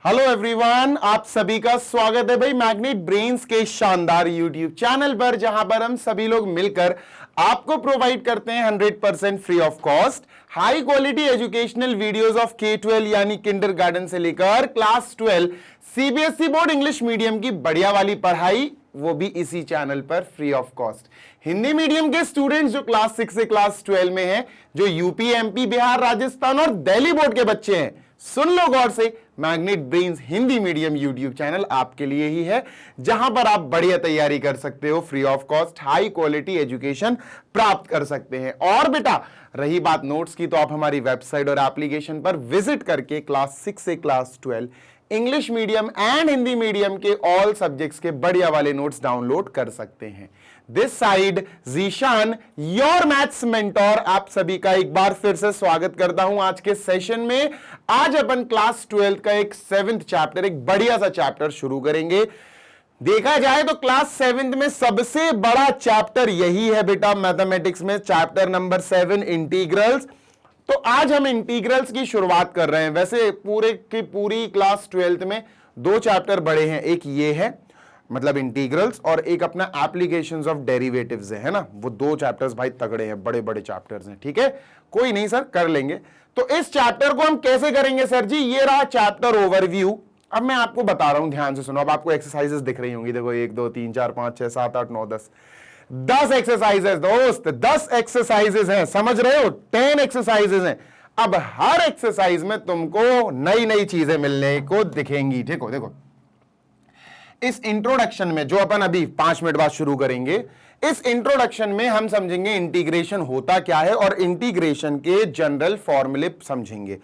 Hello everyone, आप सभी का स्वागत है भाई मैग्नेट ब्रेन्स के शानदार यूट्यूब चैनल पर, जहां पर हम सभी लोग मिलकर आपको प्रोवाइड करते हैं 100% free of cost high quality educational videos of K-12 यानी किंडरगार्टन से लेकर class 12 CBSE board English medium की बढ़िया वाली पढ़ाई, वो भी इसी चैनल पर free of cost. Hindi medium के स्टूडेंट्स जो क्लास 6 से क्लास 12 में हैं, जो यूपी, एमपी, बिहार, राजस्थान और दिल्ली बोर्ड के बच्चे हैं, सुन लो गौर से, magnet brains Hindi medium YouTube channel आपके लिए ही है, जहां पर आप बढ़िया तैयारी कर सकते हो, free of cost high quality education प्राप्त कर सकते हैं। और बेटा रही बात नोट्स की, तो आप हमारी वेबसाइट और एप्लीकेशन पर विजिट करके क्लास 6 से class 12 English medium and Hindi medium के ऑल सब्जेक्ट्स के बढ़िया वाले नोट्स डाउनलोड कर सकते हैं। This side Zeeshan, your maths mentor, आप सभी का एक बार फिर से स्वागत करता हूं आज के सेशन में। आज अपन क्लास 12 का एक 7th चैप्टर, एक बढ़िया सा चैप्टर शुरू करेंगे। देखा जाए तो क्लास 7th में सबसे बड़ा चैप्टर यही है बेटा मैथमेटिक्स में, चैप्टर नंबर 7 इंटीग्रल्स। तो आज हम इंटीग्रल्स की शुरुआत कर रहे हैं। वैसे पूरे की पूरी क्लास 12th में दो चैप्टर बड़े हैं, एक ये है मतलब इंटीग्रल्स, और एक अपना एप्लीकेशंस ऑफ डेरिवेटिव्स है ना। वो दो चैप्टर्स भाई तगड़े हैं, बड़े बड़े चैप्टर्स हैं। ठीक है, कोई नहीं सर, कर लेंगे। तो इस चैप्टर को हम कैसे करेंगे सर जी? ये रहा चैप्टर ओवरव्यू। अब मैं आपको बता रहा हूं, ध्यान से सुनो। अब आपको एक्सरसाइजेस दिख रही होंगी, देखो 1 2 3 4 5 6 7 8 9 10 एक्सरसाइजेस दोस्त, 10 एक्सरसाइजेस हैं, समझ रहे हो? 10 एक्सरसाइजेस हैं। अब हर एक्सरसाइज में तुमको नई नई चीजें मिलने को दिखेंगी। देखो देखो, इस इंट्रोडक्शन में जो अपन अभी 5 मिनट बाद शुरू करेंगे, इस इंट्रोडक्शन में हम समझेंगे इंटीग्रेशन होता क्या है और इंटीग्रेशन के जनरल फॉर्मूले समझेंगे।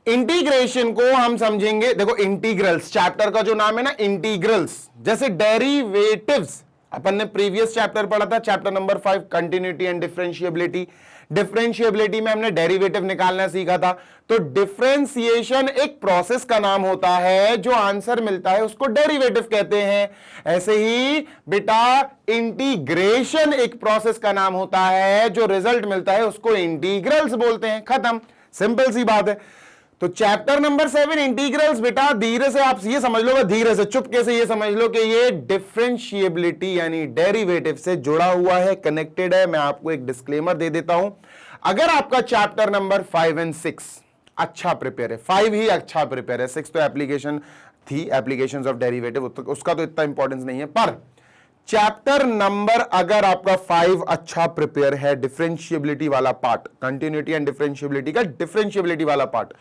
इंटीग्रेशन को हम समझेंगे, देखो इंटीग्रल्स चैप्टर का जो नाम है ना, इंटीग्रल्स, जैसे डेरिवेटिव्स अपन ने प्रीवियस चैप्टर पढ़ा था, chapter number 5 continuity and differentiability. Differentiability में हमने डेरिवेटिव निकालना सीखा था। तो डिफरेंशिएशन एक प्रोसेस का नाम होता है, जो आंसर मिलता है उसको डेरिवेटिव कहते हैं। ऐसे ही बेटा इंटीग्रेशन एक प्रोसेस का नाम होता है, जो रिजल्ट मिलता है उसको इंटीग्रल्स बोलते हैं। खत्म, सिंपल सी बात है। तो चैप्टर नंबर 7 इंटीग्रल्स, बेटा धीरे से आप ये समझ लो, धीरे से चुपके से ये समझ लो कि ये डिफरेंशिएबिलिटी यानी डेरिवेटिव से जुड़ा हुआ है, कनेक्टेड है। मैं आपको एक डिस्क्लेमर दे देता हूं, अगर आपका चैप्टर नंबर 5 एंड 6 अच्छा प्रिपेयर है, 5 ही अच्छा प्रिपेयर है, 6 तो एप्लीकेशन थी, एप्लीकेशंस ऑफ डेरिवेटिव, उसका तो इतना इंपॉर्टेंस नहीं है, पर चैप्टर नंबर अगर आपका 5 अच्छा प्रिपेयर है, डिफरेंशिएबिलिटी वाला पार्ट, कंटिन्यूटी एंड डिफरेंशिएबिलिटी का डिफरेंशिएबिलिटी वाला पार्ट,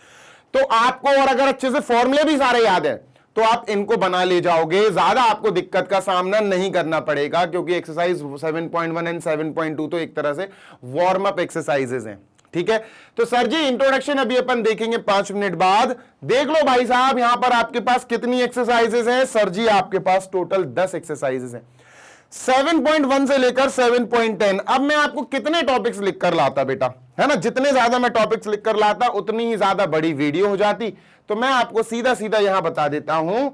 तो आपको, और अगर अच्छे से फॉर्मूले भी सारे याद है, तो आप इनको बना ले जाओगे, ज्यादा आपको दिक्कत का सामना नहीं करना पड़ेगा, क्योंकि एक्सरसाइज 7.1 एंड 7.2 तो एक तरह से वार्म अप एक्सरसाइजेज हैं। ठीक है, तो सर जी इंट्रोडक्शन अभी अपन देखेंगे 5 मिनट बाद। देख लो भाई साहब, यहां पर आपके पास कितनी एक्सरसाइजेज हैं? सर जी आपके पास टोटल 10 एक्सरसाइजेज हैं, 7.1 से लेकर 7.10। अब मैं आपको कितने टॉपिक्स लिखकर लाता बेटा, है ना? जितने ज्यादा मैं टॉपिक्स लिखकर लाता, उतनी ही ज्यादा बड़ी वीडियो हो जाती। तो मैं आपको सीधा सीधा यहां बता देता हूं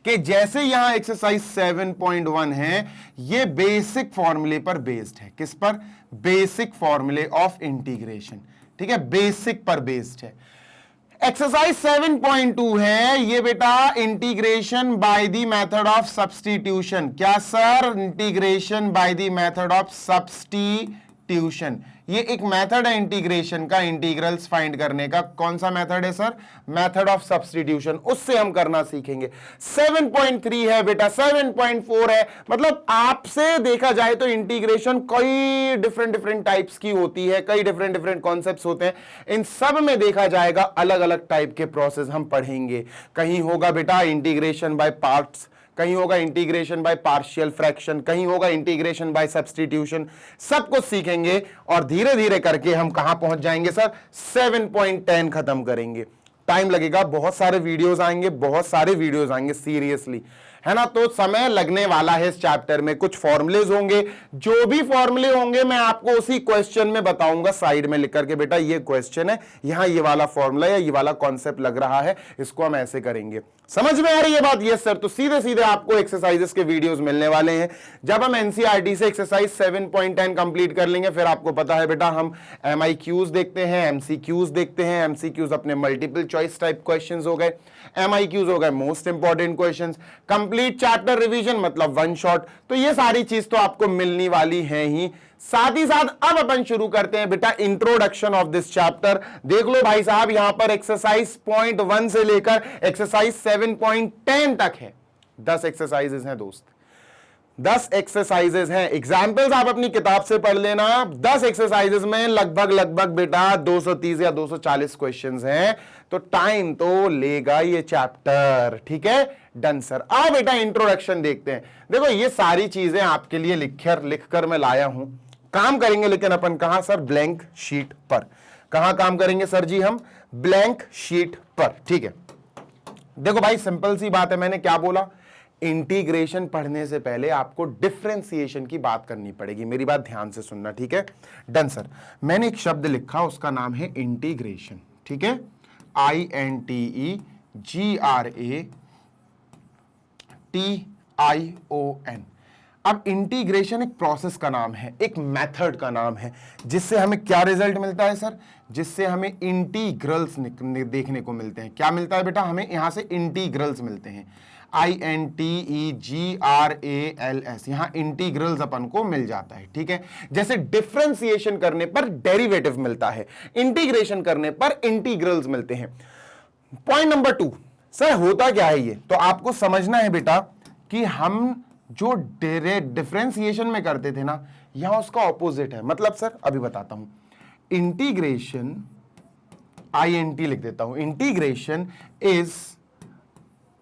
कि जैसे यहां एक्सरसाइज 7.1 है, ये बेसिक फॉर्मूले पर बेस्ड है। किस पर? बेसिक फॉर्मूले ऑफ इंटीग्रेशन। ठीक है, बेसिक पर बेस्ड है। एक्सरसाइज 7.2 है ये बेटा, integration by the method of substitution. क्या sir? Integration by the method of substitution. ये एक मेथड है इंटीग्रेशन का, इंटीग्रल्स फाइंड करने का। कौन सा मेथड है सर? Method of substitution. उससे हम करना सीखेंगे। 7.3 है बेटा, 7.4 है। मतलब आपसे देखा जाए तो इंटीग्रेशन कई डिफरेंट टाइप्स की होती है, कई डिफरेंट कॉन्सेप्ट्स होते हैं। इन सब में देखा जाएगा अलग अलग टाइप के प्रोसेस हम पढ़ेंगे। कहीं होगा बेटा इंटीग्रेशन बाय पार्ट्स, कहीं होगा इंटीग्रेशन बाय पार्शियल फ्रैक्शन, कहीं होगा इंटीग्रेशन बाय सब्स्टिट्यूशन। सब कुछ सीखेंगे और धीरे धीरे करके हम कहां पहुंच जाएंगे सर? 7.10 खत्म करेंगे। टाइम लगेगा, बहुत सारे वीडियोस आएंगे, बहुत सारे वीडियोस आएंगे सीरियसली। है ना। तो समय लगने वाला है इस चैप्टर में, कुछ फॉर्मूलेज होंगे, जो भी फॉर्मूले होंगे मैं आपको उसी क्वेश्चन में बताऊंगा, साइड में लिख करके बेटा ये क्वेश्चन है, यहां ये वाला फॉर्मूला या ये वाला कॉन्सेप्ट लग रहा है, इसको हम ऐसे करेंगे। समझ में आ रही है बात? Yes sir. तो सीधे सीधे आपको एक्सरसाइजेस के वीडियोस मिलने वाले हैं। जब हम एनसीईआरटी से एक्सरसाइज 7.10 कंप्लीट कर लेंगे, फिर आपको पता है बेटा हम एमआईक्यूज देखते हैं, एमसीक्यूज देखते हैं। एमसीक्यूज अपने मल्टीपल चॉइस टाइप क्वेश्चंस हो गए, एमआईक्यूज हो गए most important questions. Complete chapter revision मतलब वन शॉट। तो ये सारी चीज तो आपको मिलने वाली है ही। साथ ही साथ अब अपन शुरू करते हैं बेटा इंट्रोडक्शन ऑफ दिस चैप्टर। देख लो भाई साहब, यहां पर एक्सरसाइज 0.1 से लेकर एक्सरसाइज 7.10 तक है। 10 एक्सरसाइजेस हैं दोस्त, 10 एक्सरसाइजेस हैं। एग्जाम्पल्स आप अपनी किताब से पढ़ लेना। 10 एक्सरसाइजेस में लगभग बेटा 230 या 240 क्वेश्चंस हैं। तो टाइम तो लेगा ये चैप्टर, ठीक है। Done sir. आओ बेटा इंट्रोडक्शन देखते हैं। देखो ये सारी चीजें आपके लिए लिखकर मैं लाया हूं। काम करेंगे लेकिन अपन कहां सर? ब्लैंक शीट पर। कहां काम करेंगे सर जी? हम ब्लैंक शीट पर, ठीक है। देखो भाई सिंपल सी बात है, मैंने क्या बोला, इंटीग्रेशन पढ़ने से पहले आपको डिफरेंशिएशन की बात करनी पड़ेगी। मेरी बात ध्यान से सुनना, ठीक है। Done sir. मैंने एक शब्द लिखा, उसका नाम है इंटीग्रेशन, ठीक है। INTEGRATION। अब इंटीग्रेशन एक प्रोसेस का नाम है, एक मेथड का नाम है, जिससे हमें क्या रिजल्ट मिलता है सर? जिससे हमें इंटीग्रल्स देखने को मिलते हैं। क्या मिलता है बेटा? हमें यहां से इंटीग्रल्स मिलते हैं। INTEGRALS, यहां इंटीग्रल्स अपन को मिल जाता है, ठीक है। जैसे डिफरेंशिएशन करने पर डेरिवेटिव मिलता है, इंटीग्रेशन करने पर इंटीग्रल्स मिलते हैं। पॉइंट नंबर 2 सर, होता क्या है ये? तो आपको समझना है बेटा कि हम जो डिफरेंशिएशन में करते थे ना, यहां उसका ऑपोजिट है। मतलब सर अभी बताता हूं। इंटीग्रेशन, INT लिख देता हूं, integration is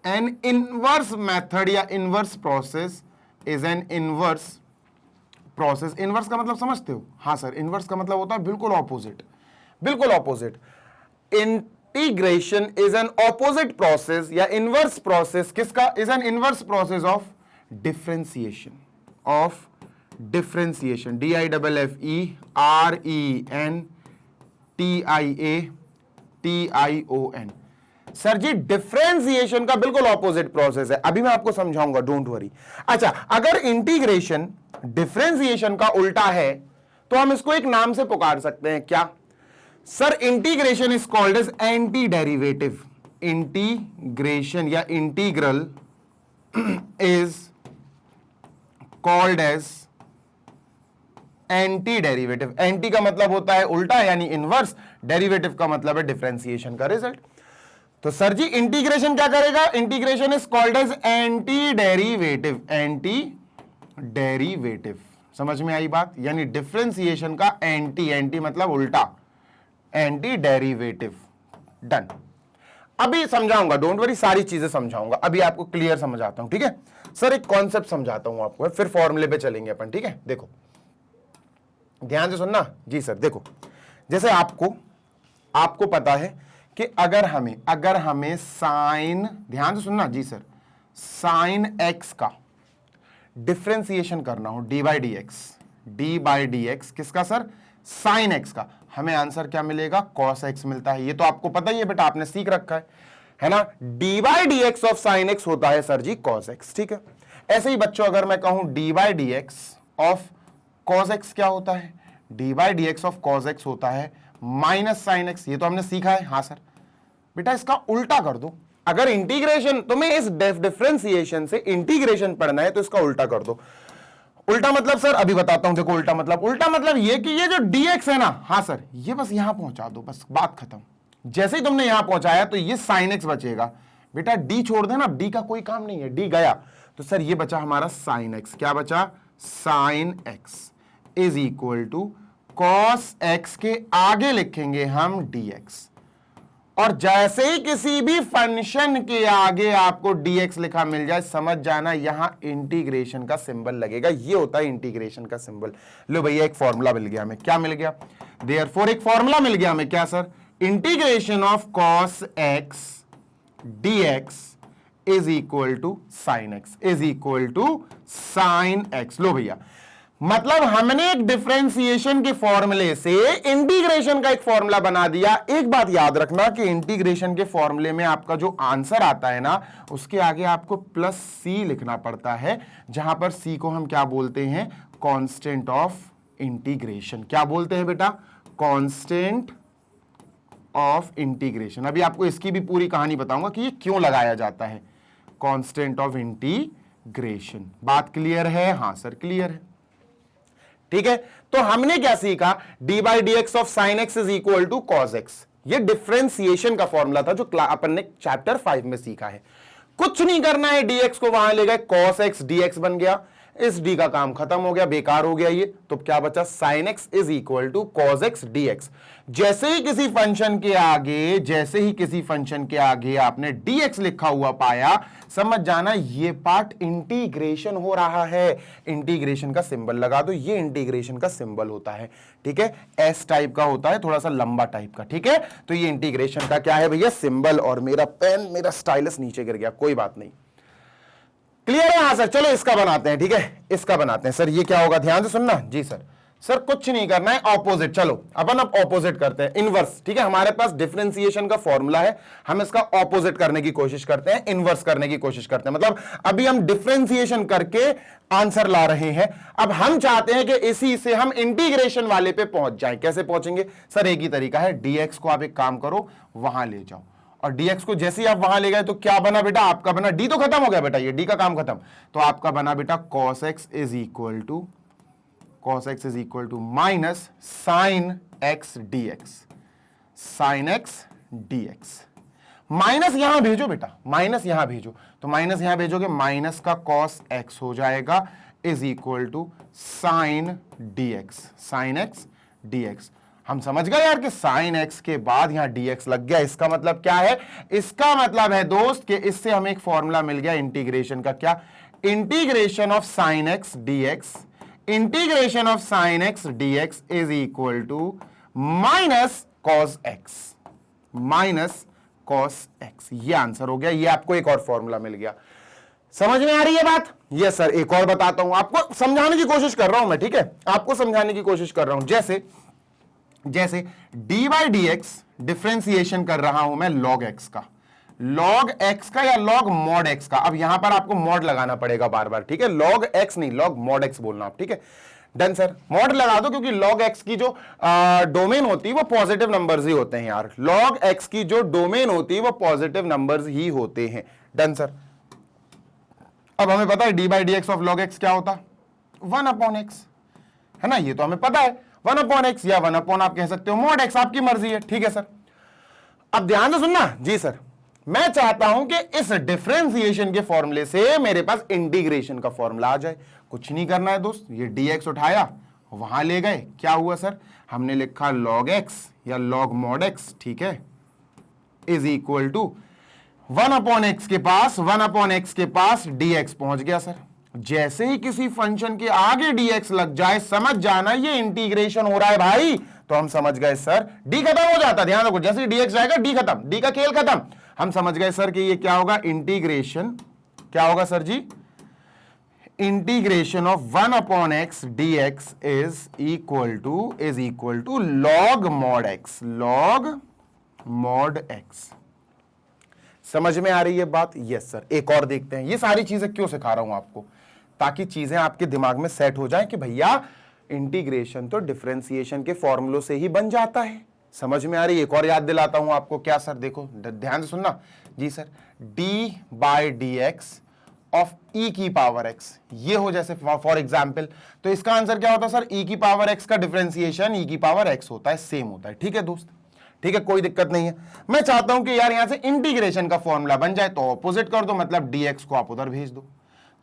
an inverse method या inverse process, is an inverse process. Inverse का मतलब समझते हो? हाँ सर, इनवर्स का मतलब होता है बिल्कुल ऑपोजिट, बिल्कुल opposite. Integration is an opposite process या इनवर्स प्रोसेस, किसका? Is an inverse process of differentiation, of differentiation, DIFFERENTIATION। Sir जी डिफरेंशिएशन का बिल्कुल ऑपोजिट प्रोसेस है, अभी मैं आपको समझाऊंगा, डोंट वरी। अच्छा, अगर इंटीग्रेशन डिफरेंशिएशन का उल्टा है तो हम इसको एक नाम से पुकार सकते हैं, क्या sir? Integration is called as anti derivative. Integration या integral is called as anti derivative. Anti का मतलब होता है उल्टा यानी इनवर्स, डेरिवेटिव का मतलब है डिफरेंशिएशन का रिजल्ट। तो सर जी इंटीग्रेशन क्या करेगा? Integration is called as anti derivative. Anti derivative, समझ में आई बात? यानी डिफरेंशिएशन का एंटी, एंटी मतलब उल्टा, एंटी डेरिवेटिव। डन। अभी समझाऊंगा, डोंट वरी, सारी चीजें समझाऊंगा। अभी आपको क्लियर समझाता हूं, ठीक है सर। एक कॉन्सेप्ट समझाता हूं आपको, फिर फॉर्मूले पे चलेंगे अपन, ठीक है। देखो ध्यान से सुनना जी सर। देखो जैसे आपको पता है कि अगर हमें साइन, ध्यान से सुनना जी सर, साइन x का डिफरेंशिएशन करना हो, d बाई डी एक्स, किसका सर? साइन x का, हमें आंसर क्या मिलेगा? cos x मिलता है। ये तो आपको पता ही है बेटा, आपने सीख रखा है ना। d by d x of sign x होता है सर जी cos x, ठीक है। ऐसे ही बच्चों अगर मैं कहूं d by d x of cos x क्या होता है? d by d x of cos x होता है माइनस साइन x। ये तो हमने सीखा है। हाँ सर। बेटा इसका उल्टा कर दो। अगर इंटीग्रेशन, तुम्हें इस डिफरेंशिएशन से इंटीग्रेशन पढ़ना है तो इसका उल्टा कर दो। उल्टा मतलब सर अभी बताता हूं। देखो उल्टा मतलब ये कि ये जो dx है ना, हाँ सर, ये बस यहां पहुंचा दो, बस बात खत्म। जैसे ही तुमने यहां पहुंचाया तो ये sin x बचेगा। बेटा d छोड़ देना, d का कोई काम नहीं है, d गया। तो सर ये बचा हमारा sin x। क्या बचा? sin x is equal to cos x के आगे लिखेंगे हम dx। और जैसे ही किसी भी फंक्शन के आगे आपको dx लिखा मिल जाए, समझ जाना यहां इंटीग्रेशन का सिंबल लगेगा। ये होता है इंटीग्रेशन का सिंबल। लो भैया एक फॉर्मूला मिल गया हमें। क्या मिल गया? देयरफॉर एक फॉर्मूला मिल गया हमें। क्या sir? Integration of cos x dx is equal to sine x, is equal to sine x. लो भैया, मतलब हमने एक डिफरेंशिएशन के फॉर्मूले से इंटीग्रेशन का एक फॉर्मूला बना दिया। एक बात याद रखना कि इंटीग्रेशन के फॉर्मूले में आपका जो आंसर आता है ना, उसके आगे आपको प्लस सी लिखना पड़ता है, जहां पर सी को हम क्या बोलते हैं, कांस्टेंट ऑफ इंटीग्रेशन। क्या बोलते हैं बेटा, कांस्टेंट ऑफ इंटीग्रेशन। अभी आपको इसकी भी पूरी कहानी बताऊंगा कि ये क्यों लगाया जाता है, कांस्टेंट ऑफ इंटीग्रेशन। बात क्लियर है? हां सर क्लियर है। ठीक है, तो हमने क्या सीखा, d by d x of sine x is equal to cos x. ये डिफरेंशिएशन का फॉर्मूला था जो अपन ने चैप्टर 5 में सीखा है। कुछ नहीं करना है, dx को वहां ले गए, cos x dx बन गया, इस d का काम खत्म हो गया, बेकार हो गया ये। तो क्या बचा, sin x is equal to cos x dx। जैसे ही किसी फंक्शन के आगे, जैसे ही किसी फंक्शन के आगे आपने dx लिखा हुआ पाया, समझ जाना ये पार्ट इंटीग्रेशन हो रहा है। इंटीग्रेशन का सिंबल लगा दो, ये इंटीग्रेशन का सिंबल होता है। ठीक है, एस टाइप का होता है, थोड़ा सा लंबा टाइप का। ठीक है, तो ये इंटीग्रेशन का क्या है भैया, सिंबल। और मेरा पेन, मेरा स्टाइलस नीचे गिर गया, कोई बात नहीं, क्लियर है? हाँ सर, चलो इसका बनाते हैं। ठीक है, इसका बनाते हैं। सर ये क्या होगा, ध्यान से सुनना। जी सर, सर कुछ नहीं करना है, ऑपोजिट। चलो अपन अब ऑपोजिट करते हैं, इनवर्स। ठीक है, हमारे पास डिफरेंशिएशन का फॉर्मूला है, हम इसका ऑपोजिट करने की कोशिश करते हैं, इनवर्स करने की कोशिश करते हैं। मतलब अभी हम डिफरेंशिएशन करके आंसर ला रहे हैं, अब हम चाहते हैं कि इसी से हम इंटीग्रेशन वाले पे पहुंच जाएं। कैसे पहुंचेंगे सर? एक ही तरीका है, dx को आप एक काम करो, वहां ले जाओ, और dx को जैसे ही आप वहां ले गए तो क्या बना बेटा, आपका बना, d तो खत्म हो गया बेटा, ये d का काम खत्म, तो आपका बना बेटा cos x is equal to minus sine x dx, sine x dx। Minus यहां भेजो बेटा, माइनस यहां भेजो, तो माइनस यहां भेजोगे, माइनस का cos x हो जाएगा is equal to sine dx, sine x dx। हम समझ गए यार कि साइन एक्स के बाद यहां dx लग गया। इसका मतलब क्या है, इसका मतलब है दोस्त कि इससे हमें एक फॉर्मूला मिल गया इंटीग्रेशन का। क्या, integration of sine x dx, integration of sine x dx is equal to minus cos x, minus cos x. ये आंसर हो गया, ये आपको एक और फॉर्मूला मिल गया। समझ में आ रही है बात? यस सर, एक और बताता हूं, आपको समझाने की कोशिश कर रहा हूं मैं। ठीक है, आपको समझाने की कोशिश कर रहा हूं। जैसे d by d x differentiation कर रहा हूं मैं log x का, log x का या log mod x का। अब यहां पर आपको mod लगाना पड़ेगा बार बार। ठीक है, log x नहीं, log mod x बोलना आप। ठीक है, डन सर, mod लगा दो, क्योंकि log x की जो डोमेन होती है वो पॉजिटिव नंबर्स ही होते हैं यार। log x की जो डोमेन होती है वो पॉजिटिव नंबर्स ही होते हैं। डन सर, अब हमें पता है d by d x of log x क्या होता, 1/x है ना, ये तो हमें पता है, 1/x या 1/ आप कह सकते हो, mod x आपकी मर्जी है। ठीक है सर, अब ध्यान से सुनना। जी सर, मैं चाहता हूं कि इस डिफरेंशिएशन के फॉर्मूले से मेरे पास इंटीग्रेशन का फॉर्मूला आ जाए। कुछ नहीं करना है दोस्त, ये dx उठाया, वहां ले गए, क्या हुआ सर, हमने लिखा log x या log mod x। ठीक है, इज इक्वल टू 1/x के पास, 1/x के पास dx पहुंच गया सर। जैसे ही किसी फंक्शन के आगे dx लग जाए, समझ जाना ये इंटीग्रेशन हो रहा है भाई। तो हम समझ गए सर, d खत्म हो जाता, ध्यान रखो, जैसे dx जाएगा d खत्म, d का खेल खत्म। हम समझ गए सर कि ये क्या होगा, इंटीग्रेशन, क्या होगा सर जी, integration of 1/x dx is equal to log mod x, log mod x। समझ में आ रही है बात? यस सर, एक और देखते हैं। ये सारी चीजें क्यों सिखा रहा हूं आपको, ताकि चीजें आपके दिमाग में सेट हो जाएं कि भैया इंटीग्रेशन तो डिफरेंशिएशन के फॉर्मूलों से ही बन जाता है। समझ में आ रही है? एक और याद दिलाता हूं आपको। क्या सर, देखो ध्यान से सुनना। जी sir, d by d x of e की पावर x, ये हो जैसे फॉर एग्जाम्पल, तो इसका आंसर क्या होता है सर, e की पावर x का डिफरेंशिएशन e की पावर x होता है, सेम होता है। ठीक है दोस्त, ठीक है, कोई दिक्कत नहीं है। मैं चाहता हूं कि यार यहां से इंटीग्रेशन का फॉर्मूला बन जाए, तो ऑपोजिट कर दो, मतलब dx को आप उधर भेज दो।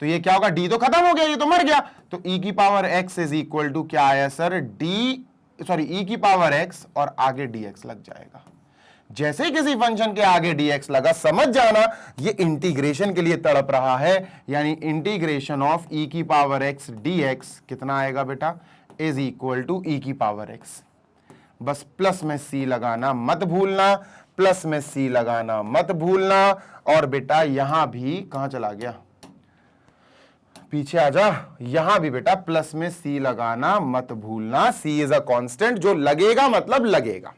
तो ये क्या होगा, d तो खत्म हो गया, ये तो मर गया, तो e की power x is equal to क्या आया सर, e की पावर x और आगे dx लग जाएगा। जैसे ही किसी फंक्शन के आगे dx लगा, समझ जाना ये इंटीग्रेशन के लिए तड़प रहा है, यानी इंटीग्रेशन ऑफ e की पावर x dx कितना आएगा बेटा, इज इक्वल टू e की पावर x। बस प्लस में c लगाना मत भूलना, प्लस में सी लगाना मत भूलना। और बेटा यहां भी कहां चला गया, पीछे आजा, यहां भी बेटा प्लस में सी लगाना मत भूलना। सी इज अ कांस्टेंट, जो लगेगा मतलब लगेगा।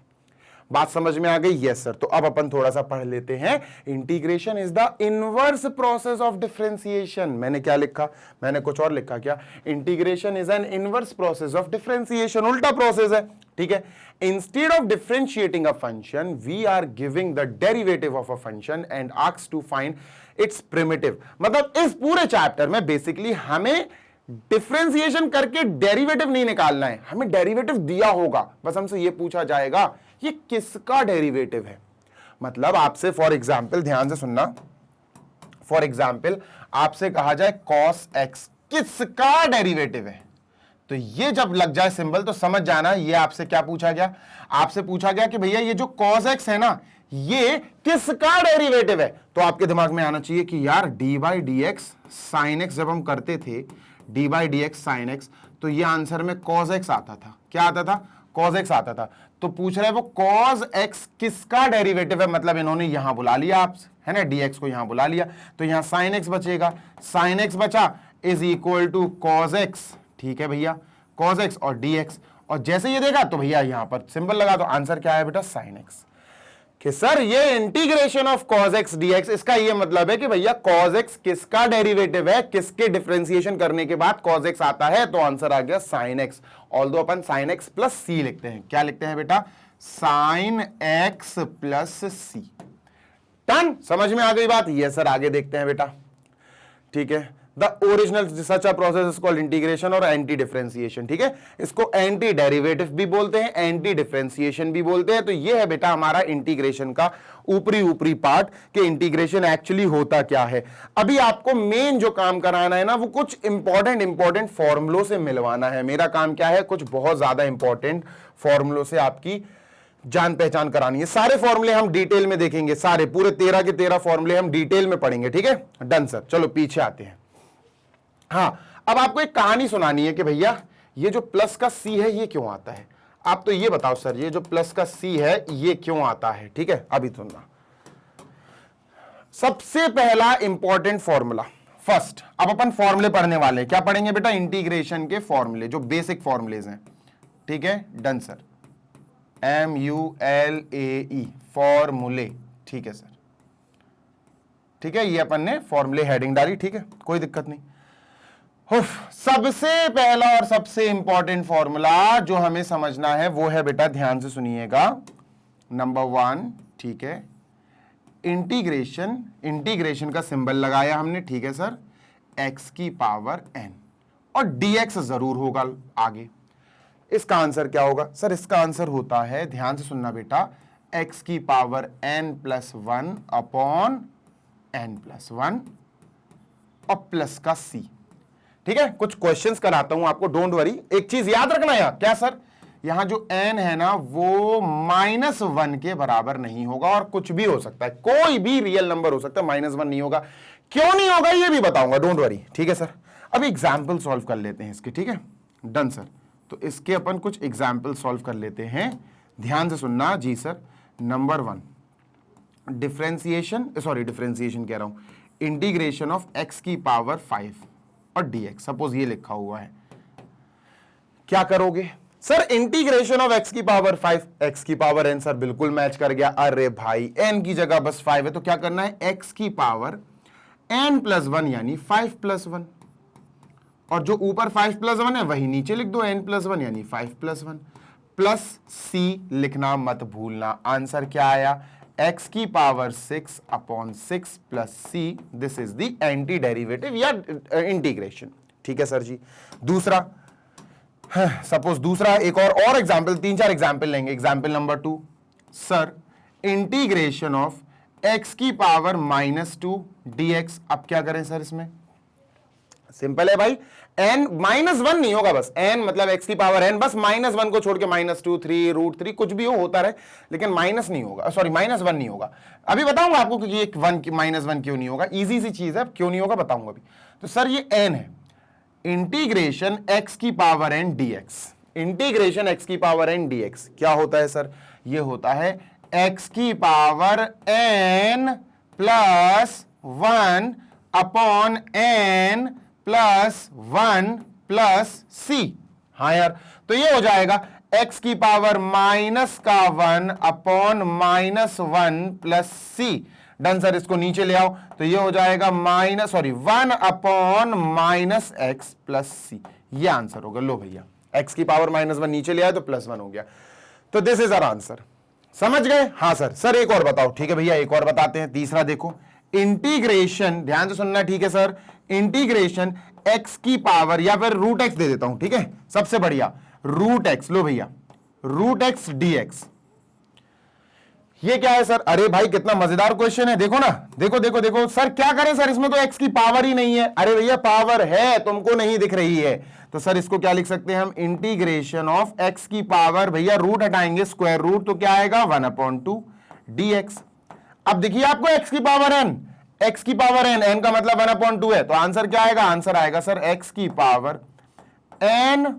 बात समझ में आ गई? Yes sir. तो अब अपन थोड़ा सा पढ़ लेते हैं। Integration is the inverse process of differentiation. मैंने क्या लिखा, मैंने कुछ और लिखा क्या? Integration is an inverse process of differentiation, उल्टा प्रोसेस है, ठीक है। Instead of differentiating a function we are giving the derivative of a function and asked to find its primitive. मतलब इस पूरे चैप्टर में बेसिकली हमें डिफरेंशिएशन करके डेरिवेटिव नहीं निकालना है, हमें डेरिवेटिव दिया होगा, बस हमसे ये पूछा जाएगा ये किसका डेरिवेटिव है। मतलब आपसे फॉर एग्जाम्पल, ध्यान से सुनना, फॉर एग्जाम्पल आपसे कहा जाए cos x किसका डेरिवेटिव है, तो ये जब लग जाए सिंबल तो समझ जाना ये आपसे क्या पूछा गया। आपसे पूछा गया कि भैया ये जो cos x है ना ये किसका डेरिवेटिव है। तो आपके दिमाग में आना चाहिए कि यार D by d x sine x, जब हम करते थे D by d x sine x, तो ये आंसर में cos x आता था। क्या आता था? cos x आता था। तो पूछ रहे हैं वो cos x किसका डेरिवेटिव है, मतलब इन्होंने यहां बुला लिया आपसे, है ना, dx को यहां बुला लिया, तो यहां sin x बचेगा, sin x बचा is equal to cos x, ठीक है भैया, cos x और dx। और जैसे ये देखा तो भैया यहां पर सिंबल लगा, तो आंसर क्या है बेटा? sin x। कि सर ये integration of cos x dx, इसका ये मतलब है कि भैया cos x किसका डेरिवेटिव है, किसके डिफरेंशिएशन करने के बाद cos x आता है, तो आंसर आ गया sin x। ऑल्दो अपन sin x प्लस c लिखते हैं। क्या लिखते हैं बेटा? sin x plus c। Done, समझ में आ गई बात? ये सर आगे देखते हैं बेटा, ठीक है। The original such a process is called integration और एंटी डिफरेंशिएशन, ठीक है। इसको एंटी डेरिवेटिव भी बोलते हैं, एंटी डिफरेंशिएशन भी बोलते हैं। तो ये है बेटा हमारा इंटीग्रेशन का ऊपरी पार्ट, कि इंटीग्रेशन एक्चुअली होता क्या है। अभी आपको मेन जो काम कराना है ना वो कुछ इंपॉर्टेंट फॉर्मुलों से मिलवाना है। मेरा काम क्या है? कुछ बहुत ज्यादा इंपॉर्टेंट फॉर्मुलों से आपकी जान पहचान करानी है। सारे फॉर्मूले हम डिटेल में देखेंगे, सारे पूरे 13 के 13 फॉर्मूले हम डिटेल में पढ़ेंगे, ठीक है। Done sir. चलो पीछे आते हैं। हाँ, अब आपको एक कहानी सुनानी है कि भैया ये जो प्लस का सी है ये क्यों आता है। आप तो ये बताओ सर, ये जो प्लस का सी है ये क्यों आता है, ठीक है। अभी सुनना, सबसे पहला इंपॉर्टेंट फॉर्मूला फर्स्ट। अब अपन फॉर्मूले पढ़ने वाले हैं। क्या पढ़ेंगे बेटा? इंटीग्रेशन के फॉर्मूले, जो बेसिक फॉर्मूलेज हैं, ठीक है। डन सर, MULAE फॉर्मूले, ठीक है सर, ठीक है। ये अपन ने फॉर्मूले हेडिंग डाली, ठीक है, कोई दिक्कत नहीं। सबसे पहला और सबसे इंपॉर्टेंट फॉर्मूला जो हमें समझना है वो है बेटा, ध्यान से सुनिएगा, नंबर 1, ठीक है। इंटीग्रेशन का सिंबल लगाया हमने, ठीक है सर, x की पावर n, और dx जरूर होगा आगे। इसका आंसर क्या होगा सर? इसका आंसर होता है, ध्यान से सुनना बेटा, x की power n plus 1 upon n plus 1 और प्लस का c, ठीक है। कुछ क्वेश्चंस कराता हूं आपको, डोंट वरी। एक चीज याद रखना यार, क्या सर? यहां जो n है ना वो -1 के बराबर नहीं होगा, और कुछ भी हो सकता है, कोई भी रियल नंबर हो सकता है, -1 नहीं होगा। क्यों नहीं होगा ये भी बताऊंगा, डोंट वरी, ठीक है सर। अब एग्जाम्पल सॉल्व कर लेते हैं इसके, ठीक है। Done sir. तो इसके अपन कुछ एग्जाम्पल सॉल्व कर लेते हैं, ध्यान से सुनना जी सर। नंबर 1, डिफरेंशिएशन कह रहा हूं, इंटीग्रेशन ऑफ x की पावर 5 और dx। सपोज ये लिखा हुआ है, क्या करोगे सर? इंटीग्रेशन ऑफ x की पावर 5, x की पावर n, सर बिल्कुल मैच कर गया। अरे भाई n की जगह बस 5 है, तो क्या करना है? x की पावर n प्लस 1 यानी 5 प्लस 1, और जो ऊपर 5 प्लस 1 है वही नीचे लिख दो, n प्लस 1 यानी 5 प्लस 1, प्लस c लिखना मत भूलना। आंसर क्या आया? x की power 6 upon 6 plus c। This is the anti derivative या इंटीग्रेशन, ठीक है सर जी। दूसरा, सपोज दूसरा एक और एग्जाम्पल, 3-4 एग्जाम्पल लेंगे। Example number 2, sir integration of x की पावर -2 dx। अब क्या करें सर? इसमें सिंपल है भाई, n -1 नहीं होगा, बस n मतलब x की पावर n, बस -1 को छोड़ के -2, 3, √3 कुछ भी हो होता रहे, लेकिन माइनस नहीं होगा, सॉरी -1 नहीं होगा। अभी बताऊंगा आपको कि ये -1 क्यों नहीं होगा, इजी सी चीज है, क्यों नहीं होगा बताऊंगा अभी। तो सर ये n है, इंटीग्रेशन x की power n dx, integration x की पावर n dx क्या होता है सर? ये होता है x की power n plus 1 upon n plus 1 plus c। हाँ यार, तो ये हो जाएगा x की पावर माइनस का 1 upon minus 1 plus c। Done sir, इसको नीचे ले आओ तो ये हो जाएगा 1 अपॉन माइनस एक्स प्लस सी। ये आंसर होगा। लो भैया, x की पावर -1 नीचे ले आए तो +1 हो गया। तो दिस इज आवर आंसर। समझ गए? हाँ सर। सर एक और बताओ। ठीक है भैया, एक और बताते हैं। तीसरा देखो, इंटीग्रेशन, ध्यान से सुनना, ठीक है सर। इंटीग्रेशन x की पावर, या फिर रूट x दे देता हूं, ठीक है, सबसे बढ़िया रूट x। लो भैया, रूट x dx, ये क्या है सर? अरे भाई कितना मजेदार क्वेश्चन है। देखो ना, देखो देखो देखो सर, क्या करें सर, इसमें तो x की पावर ही नहीं है। अरे भैया पावर है, तुमको नहीं दिख रही है। तो सर इसको क्या लिख सकते हैं हम? इंटीग्रेशन ऑफ x की पावर, भैया रूट हटाएंगे, स्क्वायर रूट, तो क्या आएगा? 1/2 dx। अब देखिए आपको x की पावर n, x की पावर n का मतलब 1/2 है, तो आंसर क्या आएगा? आंसर आएगा सर x की power n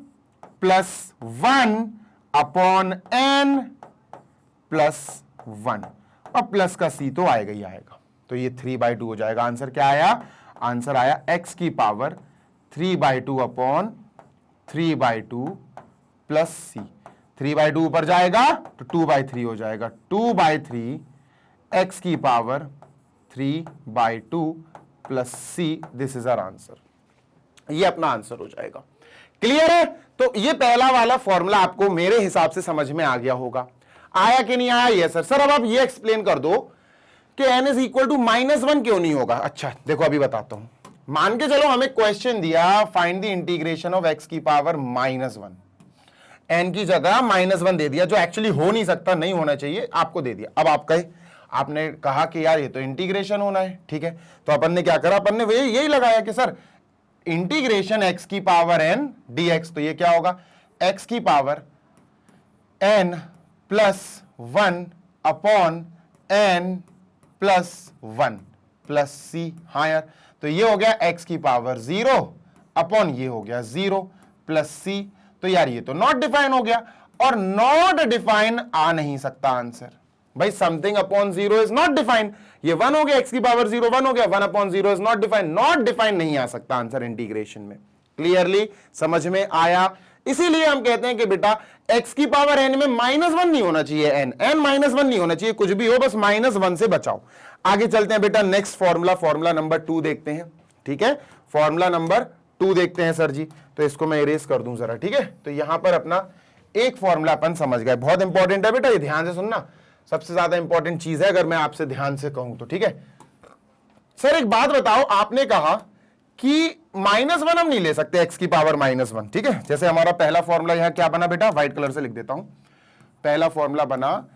plus 1 upon n plus 1, और प्लस का c तो आएगा ही आएगा। तो ये 3/2 हो जाएगा। आंसर क्या आया? आंसर आया x की पावर 3/2 अपॉन 3/2 प्लस c। 3/2 ऊपर जाएगा तो 2/3 हो जाएगा। 2/3 x की power 3/2 plus c। This is our answer. ये अपना आंसर हो जाएगा। क्लियर है? तो ये पहला वाला फॉर्मूला आपको मेरे हिसाब से समझ में आ गया होगा। आया कि नहीं आया? ये सर। सर अब आप ये एक्सप्लेन कर दो कि n इज इक्वल टू -1 क्यों नहीं होगा? अच्छा देखो, अभी बताता हूं। मान के चलो हमें क्वेश्चन दिया, find the integration of x की पावर -1, n की जगह -1 दे दिया, जो एक्चुअली हो नहीं सकता, नहीं होना चाहिए, आपको दे दिया। अब आप कहे, आपने कहा कि यार ये तो इंटीग्रेशन होना है, ठीक है, तो अपन ने क्या करा? अपन ने यही लगाया कि सर इंटीग्रेशन x की पावर n dx, तो ये क्या होगा? x की power n plus 1 upon n plus 1 plus c। हाँ यार, तो ये हो गया x की पावर 0 अपॉन ये हो गया 0 प्लस c। तो यार ये तो नॉट डिफाइन हो गया, और नॉट डिफाइन आ नहीं सकता आंसर। भाई something upon 0 is not defined. ये 1 हो गया, x की पावर 0 1 हो गया, 1 upon 0 is not defined. Not defined नहीं आ सकता आंसर इंटीग्रेशन में। क्लियरली समझ में आया? इसीलिए हम कहते हैं कि बेटा x की पावर n में -1 नहीं होना चाहिए, n -1 नहीं होना चाहिए, कुछ भी हो बस -1 से बचाओ। आगे चलते हैं बेटा, नेक्स्ट फॉर्मूला, फॉर्मूला नंबर 2 देखते हैं। ठीक है, फॉर्मूला नंबर 2 देखते हैं सर जी। तो इसको मैं इरेज कर दूं जरा, ठीक है। तो यहां पर अपना एक फॉर्मूला अपन समझ गए, बहुत इंपॉर्टेंट है बेटा, ये ध्यान से सुनना, सबसे ज्यादा इंपॉर्टेंट चीज है अगर मैं आपसे ध्यान से कहूं तो, ठीक है। सर एक बात बताओ, आपने कहा कि -1 हम नहीं ले सकते x की पावर -1, ठीक है। जैसे हमारा पहला फॉर्मूला यहां क्या बना बेटा, व्हाइट कलर से लिख देता हूं। पहला फॉर्मूला बना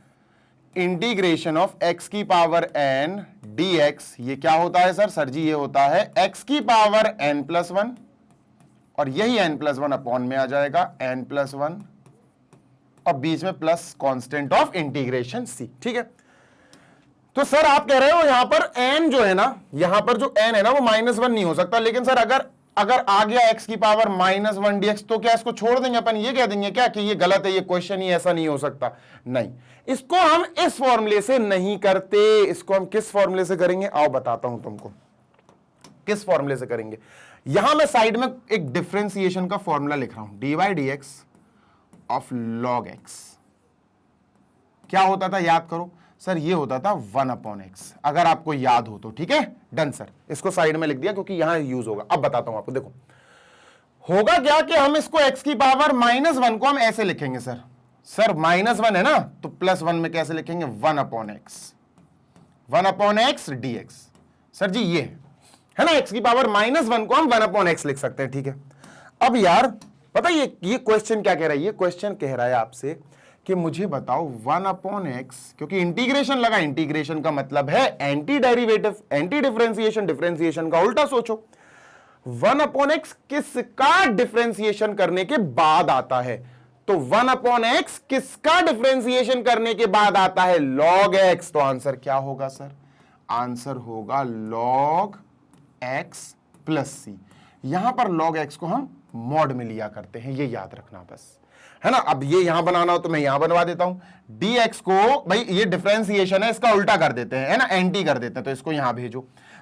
इंटीग्रेशन ऑफ x की पावर n dx। ये क्या होता है सर? सर जी ये होता है x की पावर n+1, और यही n+1 अपॉन में आ जाएगा n+1, और बीच में plus constant of integration c, ठीक है। तो सर आप कह रहे हो यहां पर n जो है ना, यहां पर जो n है ना वो -1 नहीं हो सकता, लेकिन सर अगर आ गया x की पावर -1 dx, तो क्या इसको छोड़ देंगे अपन? ये कह देंगे क्या कि ये गलत है, ये क्वेश्चन ही ऐसा नहीं हो सकता? नहीं, इसको हम इस फॉर्मूले से नहीं करते। इसको हम किस फॉर्मूले से करेंगे? आओ बताता हूं तुमको किस फॉर्मूले से करेंगे। यहां मैं साइड में एक डिफरेंशिएशन का फॉर्मूला लिख रहा हूं, dy/dx ऑफ log x। क्या होता था याद करो सर? ये होता था 1/x, अगर आपको याद हो तो, ठीक है। डन सर, इसको साइड में लिख दिया क्योंकि यहां यूज होगा। अब बताता हूं आपको, देखो होगा क्या कि हम इसको x की पावर -1 को हम ऐसे लिखेंगे सर -1 है ना, तो +1 में कैसे लिखेंगे? 1/x dx। सर जी ये है ना, x की पावर -1 को हम 1/x लिख सकते हैं, ठीक है। अब यार पता ये क्वेश्चन क्या कह रहा है? ये क्वेश्चन कह रहा है आपसे कि मुझे बताओ 1/x, क्योंकि इंटीग्रेशन लगा, इंटीग्रेशन का मतलब है anti derivative, anti differentiation, differentiation का उल्टा सोचो। 1/x किसका डिफरेंशिएशन करने के बाद आता है? तो 1/x किसका डिफरेंशिएशन करने के बाद आता है? log x। तो आंसर क्या होगा सर? आंसर होगा log x प्लस c। यहां पर log x को हम मॉड में लिया करते हैं, ये याद रखना बस। है ना। अब ये यहां बनाना हो तो मैं यहां बनवा देता हूं, dx को भाई ये डिफरेंशिएशन है, इसका उल्टा कर देते हैं, है ना, एंटी कर देते हैं, तो इसको यहां भेजो,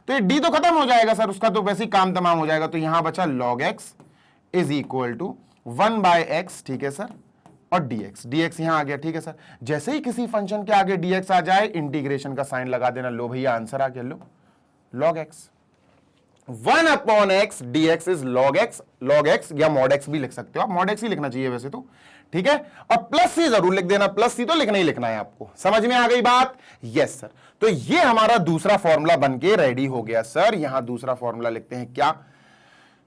तो ये d तो खत्म हो जाएगा सर, उसका तो वैसे ही काम तमाम हो जाएगा। तो यहां बचा log x is equal to 1/x, ठीक है सर, और dx यहां आ गया, ठीक है सर। जैसे ही किसी फंक्शन के आगे dx आ जाए, इंटीग्रेशन का साइन लगा देना, लो भैया आंसर आ गया, लो log x 1/x dx is log x या mod x भी लिख सकते हो आप, mod x ही लिखना चाहिए वैसे तो, ठीक है। और प्लस सी जरूर लिख देना, प्लस सी तो लिखना ही लिखना है आपको, समझ में आ गई बात? Yes sir. तो ये हमारा दूसरा फॉर्मूला बनके रेडी हो गया सर। यहां दूसरा फॉर्मूला लिखते हैं क्या,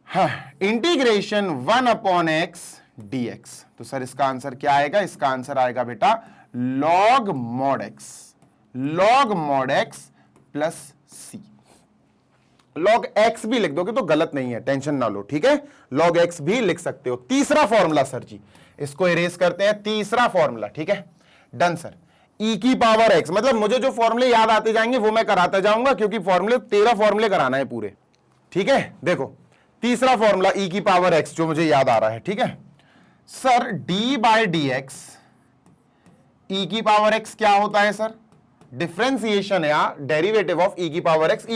हाँ, इंटीग्रेशन 1/x dx। तो सर इसका आंसर क्या आएगा, इसका आंसर आएगा बेटा log mod x प्लस सी। log x भी लिख दोगे तो गलत नहीं है, टेंशन ना लो, ठीक है, log x भी लिख सकते हो। तीसरा फॉर्मूला सर जी, इसको इरेज करते हैं, तीसरा फॉर्मूला, ठीक है, डन सर। e की पावर x, मतलब मुझे जो फॉर्मूले याद आते जाएंगे वो मैं कराता जाऊंगा, क्योंकि फॉर्मूले 13 फॉर्मूले कराना है पूरे, ठीक है। देखो तीसरा फॉर्मूला e की पावर x जो मुझे याद आ रहा है, ठीक है सर, d/dx e की पावर x क्या होता है सर, डिफरेंशिएशन या डेरिवेटिव ऑफ e की पावर x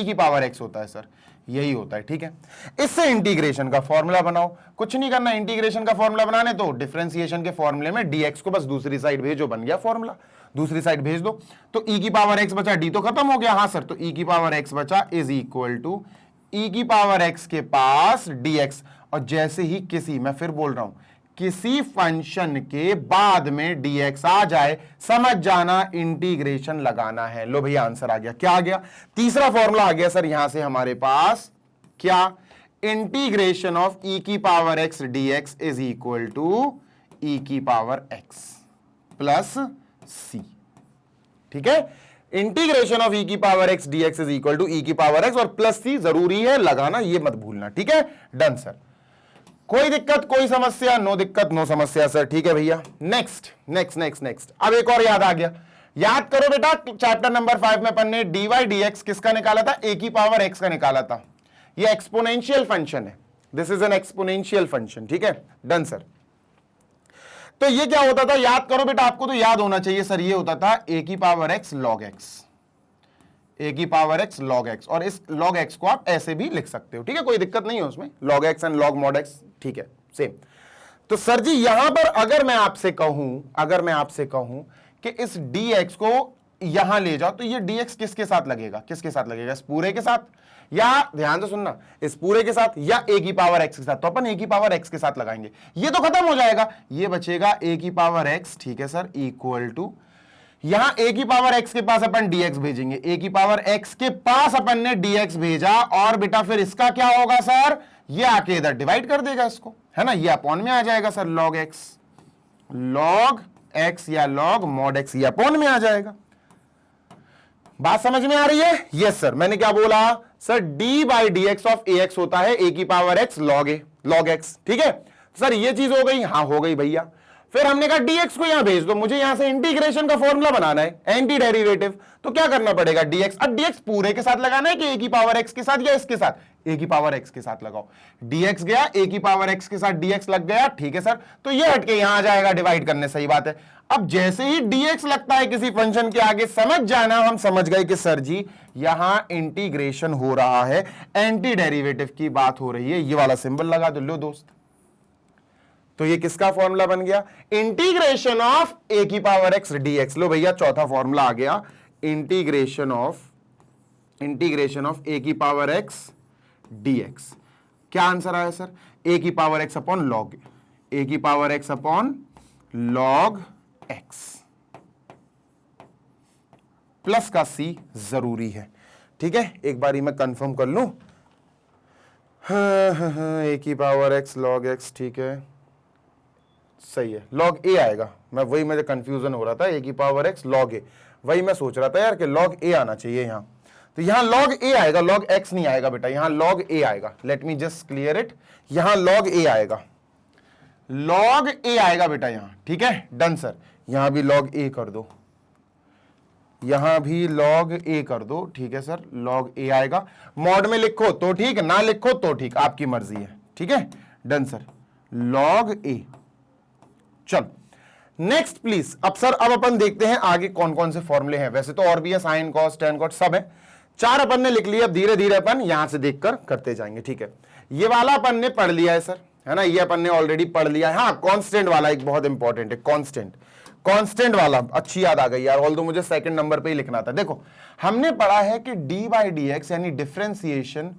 होता है सर, यही होता है, ठीक है। इससे इंटीग्रेशन का फॉर्मूला बनाओ, कुछ नहीं करना, इंटीग्रेशन का फॉर्मूला बनाने तो डिफरेंशिएशन के फॉर्मूले में dx को बस दूसरी साइड भेजो, बन गया फॉर्मूला, दूसरी साइड भेज दो। तो e की पावर x बचा, d तो खत्म हो गया, हाँ सर, तो e की पावर x बचा इज इक्वल टू e की पावर x के पास dx। और जैसे ही किसी, मैं फिर बोल रहा हूं, किसी फंक्शन के बाद में dx आ जाए, समझ जाना इंटीग्रेशन लगाना है। लो भैया आंसर आ गया, क्या आ गया, तीसरा फॉर्मूला आ गया सर यहां से हमारे पास, क्या, इंटीग्रेशन ऑफ e की power x dx is equal to e की पावर x प्लस c, ठीक है। इंटीग्रेशन ऑफ e की power x dx is equal to e की पावर x और प्लस c जरूरी है लगाना, ये मत भूलना, ठीक है, डन सर। कोई दिक्कत, कोई समस्या, नो दिक्कत नो समस्या सर, ठीक है भैया। नेक्स्ट अब एक और याद आ गया, याद करो बेटा, चैप्टर नंबर 5 में अपन ने dy dx किसका निकाला था, a की पावर x का निकाला था। ये एक्सपोनेंशियल फंक्शन है, this is an exponential function, ठीक है, डन सर। तो ये क्या होता था, याद करो बेटा, आपको तो याद होना चाहिए सर, ये होता था a की power x log x, a की पावर x log x, और इस log x को आप ऐसे भी लिख सकते हो, ठीक है, कोई दिक्कत नहीं है उसमें, log x and log mod x, ठीक है, सेम। तो सर जी यहां पर अगर मैं आपसे कहूं कि इस dx को यहां ले जाओ, तो ये dx किसके साथ लगेगा, इस पूरे के साथ, या ध्यान से सुनना, इस पूरे के साथ, या a की पावर x के साथ, तो अपन a की पावर x के साथ लगाएंगे, ये तो खत्म हो जाएगा, ये बचेगा a की पावर x, ठीक है सर, इक्वल टू, यहां a की पावर x के पास अपन dx भेजेंगे, a की पावर x के पास अपन ने dx भेजा, और बेटा फिर इसका क्या होगा सर, ये आके इधर डिवाइड कर देगा इसको, है ना, ये अपॉन में आ जाएगा सर, log x या log mod x, ये अपॉन में आ जाएगा। बात समझ में आ रही है? Yes sir. मैंने क्या बोला सर, d/dx ऑफ ax होता है a की पावर x log x, ठीक है सर, ये चीज हो गई, हाँ हो गई भैया। फिर हमने कहा dx को यहां भेज दो, मुझे यहां से इंटीग्रेशन का फॉर्मूला बनाना है, एंटी डेरिवेटिव, तो क्या करना पड़ेगा, dx, अब dx पूरे के साथ लगाना है कि a की पावर x के साथ या इसके साथ, a की पावर x के साथ लगाओ, dx गया a की पावर x के साथ, dx लग गया, ठीक है सर, तो ये हटके यहां आ जाएगा डिवाइड करने, सही बात है। अब जैसे ही dx लगता है किसी फंक्शन के आगे, समझ जाना हम समझ गए कि सर जी यहां इंटीग्रेशन हो रहा है, एंटी डेरिवेटिव की बात हो रही है, ये वाला सिंबल लगा दो, लो दोस्त। तो ये किसका फॉर्मूला बन गया, इंटीग्रेशन ऑफ a की पावर x dx। लो भैया चौथा फॉर्मूला आ गया, इंटीग्रेशन ऑफ a की पावर x dx। क्या आंसर आया सर, a की power x upon log, a की power x upon log x plus का c जरूरी है, ठीक है, एक बारी मैं कंफर्म कर लूं, a की पावर x log x, ठीक है, सही है, log a आएगा, मैं वही, मुझे कंफ्यूजन हो रहा था, a की पावर x log a, वही मैं सोच रहा था यार कि log a आना चाहिए यहां, तो यहां log a आएगा, log x नहीं आएगा बेटा, यहां log a आएगा, let me just clear it, यहां log a आएगा, log a आएगा बेटा यहां, ठीक है, डन सर। यहां भी log a कर दो, यहां भी log a कर दो, ठीक है सर, log a आएगा, मॉड में लिखो तो ठीक, ना लिखो तो ठीक, आपकी मर्जी है, ठीक है, डन सर, log a, चलो नेक्स्ट प्लीज। अब सर अब अपन देखते हैं आगे कौन कौन से फॉर्मूले हैं। वैसे तो और भी है, साइन कॉस टेन कॉस सब है, 4 अपन ने लिख लिया। अब धीरे धीरे अपन यहां से देखकर करते जाएंगे, ठीक है। ये वाला अपन ने पढ़ लिया है सर, है ना, ये अपन ने ऑलरेडी पढ़ लिया है। हाँ, कांस्टेंट वाला एक बहुत इंपॉर्टेंट है, कांस्टेंट वाला अच्छी याद आ गई यार, ऑल्दो मुझे सेकंड नंबर पे ही लिखना था। देखो हमने पढ़ा है कि डी बाई डी एक्स यानी differentiation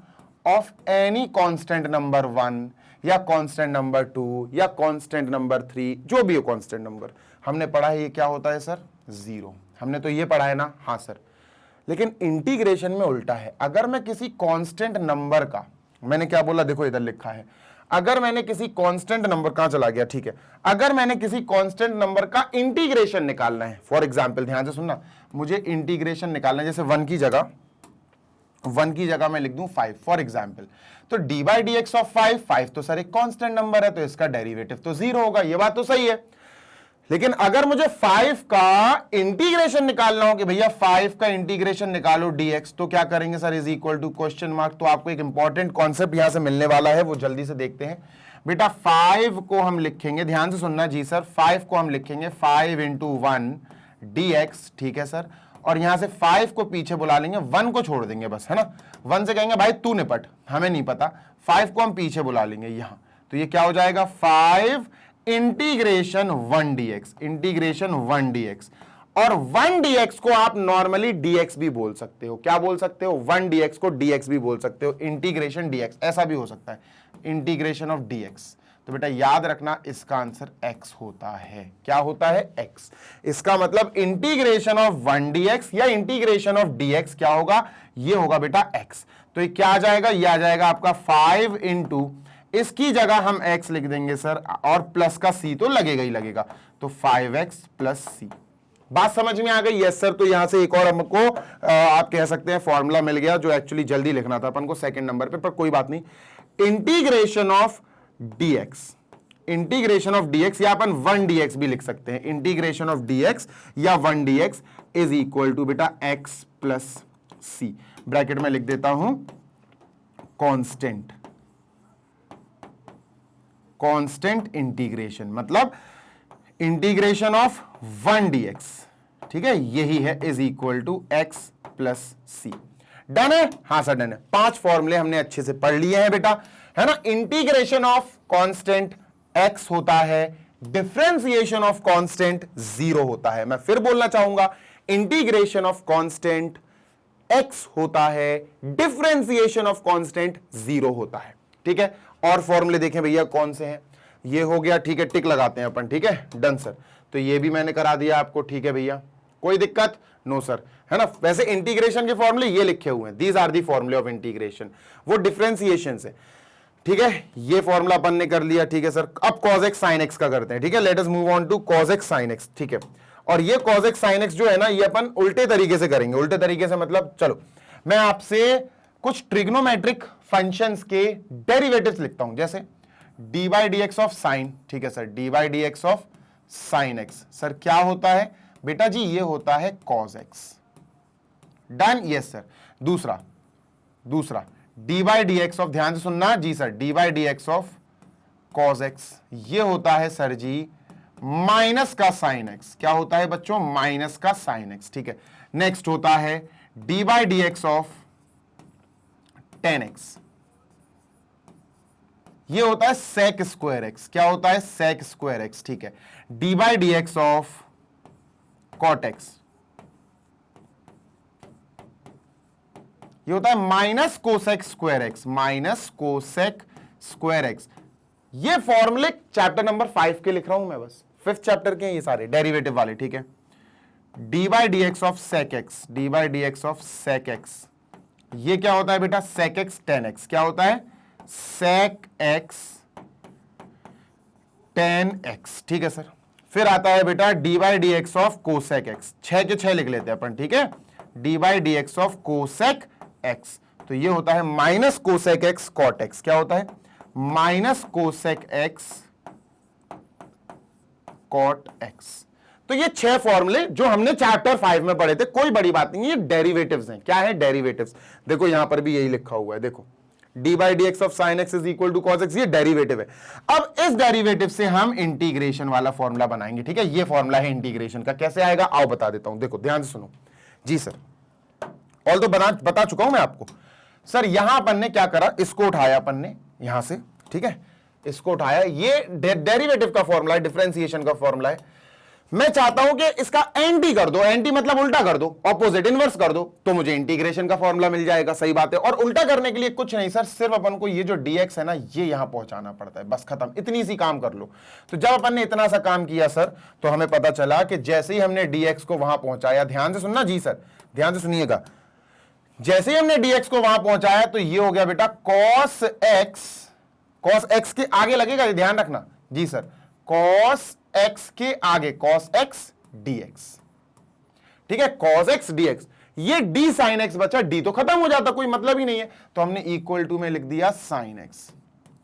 of any constant number 1 या कांस्टेंट नंबर 2 या कांस्टेंट नंबर 3, जो भी हो कांस्टेंट नंबर, हमने पढ़ा है ये क्या होता है सर, 0। हमने तो ये पढ़ा है ना, हाँ सर। लेकिन इंटीग्रेशन में उल्टा है। अगर मैं किसी कांस्टेंट नंबर का, मैंने क्या बोला, देखो इधर लिखा है, अगर मैंने किसी कांस्टेंट नंबर, कहां चला गया, ठीक है, अगर मैंने किसी कांस्टेंट नंबर का इंटीग्रेशन निकालना है, फॉर एग्जांपल ध्यान से सुनना, मुझे इंटीग्रेशन निकालना है, जैसे 1 की जगह मैं लिख दूं 5 फॉर एग्जांपल, तो D by d x of 5 तो सर एक कांस्टेंट नंबर है, तो इसका डेरिवेटिव तो 0 होगा, ये बात तो सही है। लेकिन अगर मुझे 5 का इंटीग्रेशन निकालना हो कि भैया 5 का इंटीग्रेशन निकालो dx, तो क्या करेंगे sir, is equal to question mark. तो आपको एक इंपॉर्टेंट कॉन्सेप्ट यहां से मिलने वाला है, वो जल्दी से देखते हैं बेटा। 5 को हम लिखेंगे, ध्यान से सुनना जी सर, 5 को हम लिखेंगे 5 × 1 dx, ठीक है सर। और यहां से 5 को पीछे बुला लेंगे, 1 को छोड़ देंगे बस, है ना। 1 से कहेंगे भाई तू निपट, हमें नहीं पता, 5 को हम पीछे बुला लेंगे यहां, तो ये क्या हो जाएगा, 5 इंटीग्रेशन 1 dx। और 1 dx को आप नॉर्मली dx भी बोल सकते हो, क्या बोल सकते हो, 1 dx को dx भी बोल सकते हो, इंटीग्रेशन dx ऐसा भी हो सकता है, इंटीग्रेशन ऑफ dx। तो बेटा याद रखना इसका आंसर x होता है, क्या होता है, x। इसका मतलब इंटीग्रेशन ऑफ 1 dx या इंटीग्रेशन ऑफ dx क्या होगा, ये होगा बेटा x। तो ये क्या आ जाएगा, ये आ जाएगा आपका 5 × इसकी जगह हम x लिख देंगे सर, और प्लस का c तो लगेगा ही लगेगा, तो 5x + c। बात समझ में आ गई, यस सर। तो यहां से एक और हमको आप कह सकते हैं फॉर्मूला मिल गया, जो एक्चुअली जल्दी लिखना था अपन को सेकंड नंबर पे, पर कोई बात नहीं। इंटीग्रेशन ऑफ dx या अपन 1 dx भी लिख सकते हैं, इंटीग्रेशन ऑफ dx या 1 dx इज इक्वल टू बेटा x + c। ब्रैकेट में लिख देता हूं कांस्टेंट इंटीग्रेशन, मतलब इंटीग्रेशन ऑफ 1 dx, ठीक है, यही है, is equal to x + c। Done है, हाँ सर डन है। 5 फॉर्मूले हमने अच्छे से पढ़ लिए हैं बेटा, है ना। इंटीग्रेशन ऑफ कांस्टेंट x होता है, डिफरेंशिएशन ऑफ कांस्टेंट 0 होता है। मैं फिर बोलना चाहूंगा, इंटीग्रेशन ऑफ कांस्टेंट x होता है, डिफरेंशिएशन ऑफ कांस्टेंट 0 होता है, ठीक है। और फॉर्मूले देखें भैया कौन से हैं, ये हो गया, ठीक है, टिक लगाते हैं अपन, ठीक है, डन सर। तो ये भी मैंने करा दिया आपको, ठीक है भैया, कोई दिक्कत, नो सर, है ना। वैसे इंटीग्रेशन के फॉर्मूले ये लिखे हुए हैं, दीज आर दी फॉर्मूले ऑफ इंटीग्रेशन, वो डिफरेंशिएशन से, ठीक है। ये फॉर्मूला अपन ने कर लिया, ठीक है सर। अब cos x sin x का करते हैं, ठीक है, let us move on to cos x sin x, ठीक है। और ये cos x sin x जो है ना, ये अपन उल्टे तरीके से करेंगे। उल्टे तरीके से मतलब, चलो मैं आपसे कुछ ट्रिग्नोमेट्रिक फंक्शंस के डेरिवेटिव्स लिखता हूं, जैसे D by d x of sign, ठीक है sir, d by d x of sine x, sir क्या होता है बेटा जी, ये होता है cos x। Done, yes sir. दूसरा d by d x of, ध्यान से सुनना जी sir, d by d x of cos x, ये होता है सर जी माइनस का साइन x, क्या होता है बच्चों, माइनस का साइन x, ठीक है। नेक्स्ट होता है d by d x of tan x, ये होता है sec स्क्वायर x, क्या होता है, sec स्क्वायर x, ठीक है। D by d x of cot x, ये होता है minus cosec square x, minus cosec square x। ये फॉर्मूले चैप्टर नंबर 5 के लिख रहा हूं मैं, बस 5th चैप्टर के ये सारे डेरिवेटिव वाले, ठीक है। D by d x of sec x, d by d x of sec x, ये क्या होता है बेटा, सेक एक्स टेन एक्स, क्या होता है, सेक एक्स टेन एक्स, ठीक है सर। फिर आता है बेटा d by d x of cosec x, 6 के 6 लिख लेते हैं अपन, ठीक है। D by d x of cosec x, तो ये होता है minus cosec x cot x, क्या होता है, minus cosec x cot x. तो ये 6 फॉर्मूले जो हमने चैप्टर 5 में पढ़े थे, कोई बड़ी बात नहीं, ये डेरिवेटिव्स हैं। क्या है, डेरिवेटिव्स। देखो यहां पर भी यही लिखा हुआ है, देखो d by d x of sine x is equal to cos x, ये डेरिवेटिव है। अब इस डेरिवेटिव से हम इंटीग्रेशन वाला फॉर्मूला बनाएंगे, ठीक है। ये फॉर्मूला है इंटीग्रेशन का, कैसे आएगा आओ बता देता हूं, देखो ध्यान से सुनो जी सर। ऑल तो बता चुका हूं मैं आपको सर। यहां अपन ने क्या करा, इसको उठाया अपन ने यहां से, ठीक है, इसको उठाया, ये डेरिवेटिव का फॉर्मूला है, डिफरेंशिएशन का फॉर्मूला है। मैं चाहता हूं कि इसका एंटी कर दो, एंटी मतलब उल्टा कर दो, ऑपोजिट इनवर्स कर दो, तो मुझे इंटीग्रेशन का फॉर्मूला मिल जाएगा। सही बात है। और उल्टा करने के लिए कुछ नहीं सर, सिर्फ अपन को ये जो dx है ना, ये यहां पहुंचाना पड़ता है, बस खत्म, इतनी सी काम कर लो। तो जब अपन ने इतना सा काम किया सर, तो हमें पता चला कि जैसे ही हमने dx को वहां पहुंचाया, ध्यान से सुनना जी सर, ध्यान से सुनिएगा, जैसे ही हमने dx को वहां पहुंचाया तो ये हो गया बेटा cos x के आगे लगेगा, ये ध्यान रखना जी सर, cos x के आगे cos x dx, ठीक है, cos x dx, ये d sin x बचा, d तो खत्म हो जाता, कोई मतलब ही नहीं है, तो हमने इक्वल टू में लिख दिया sin x,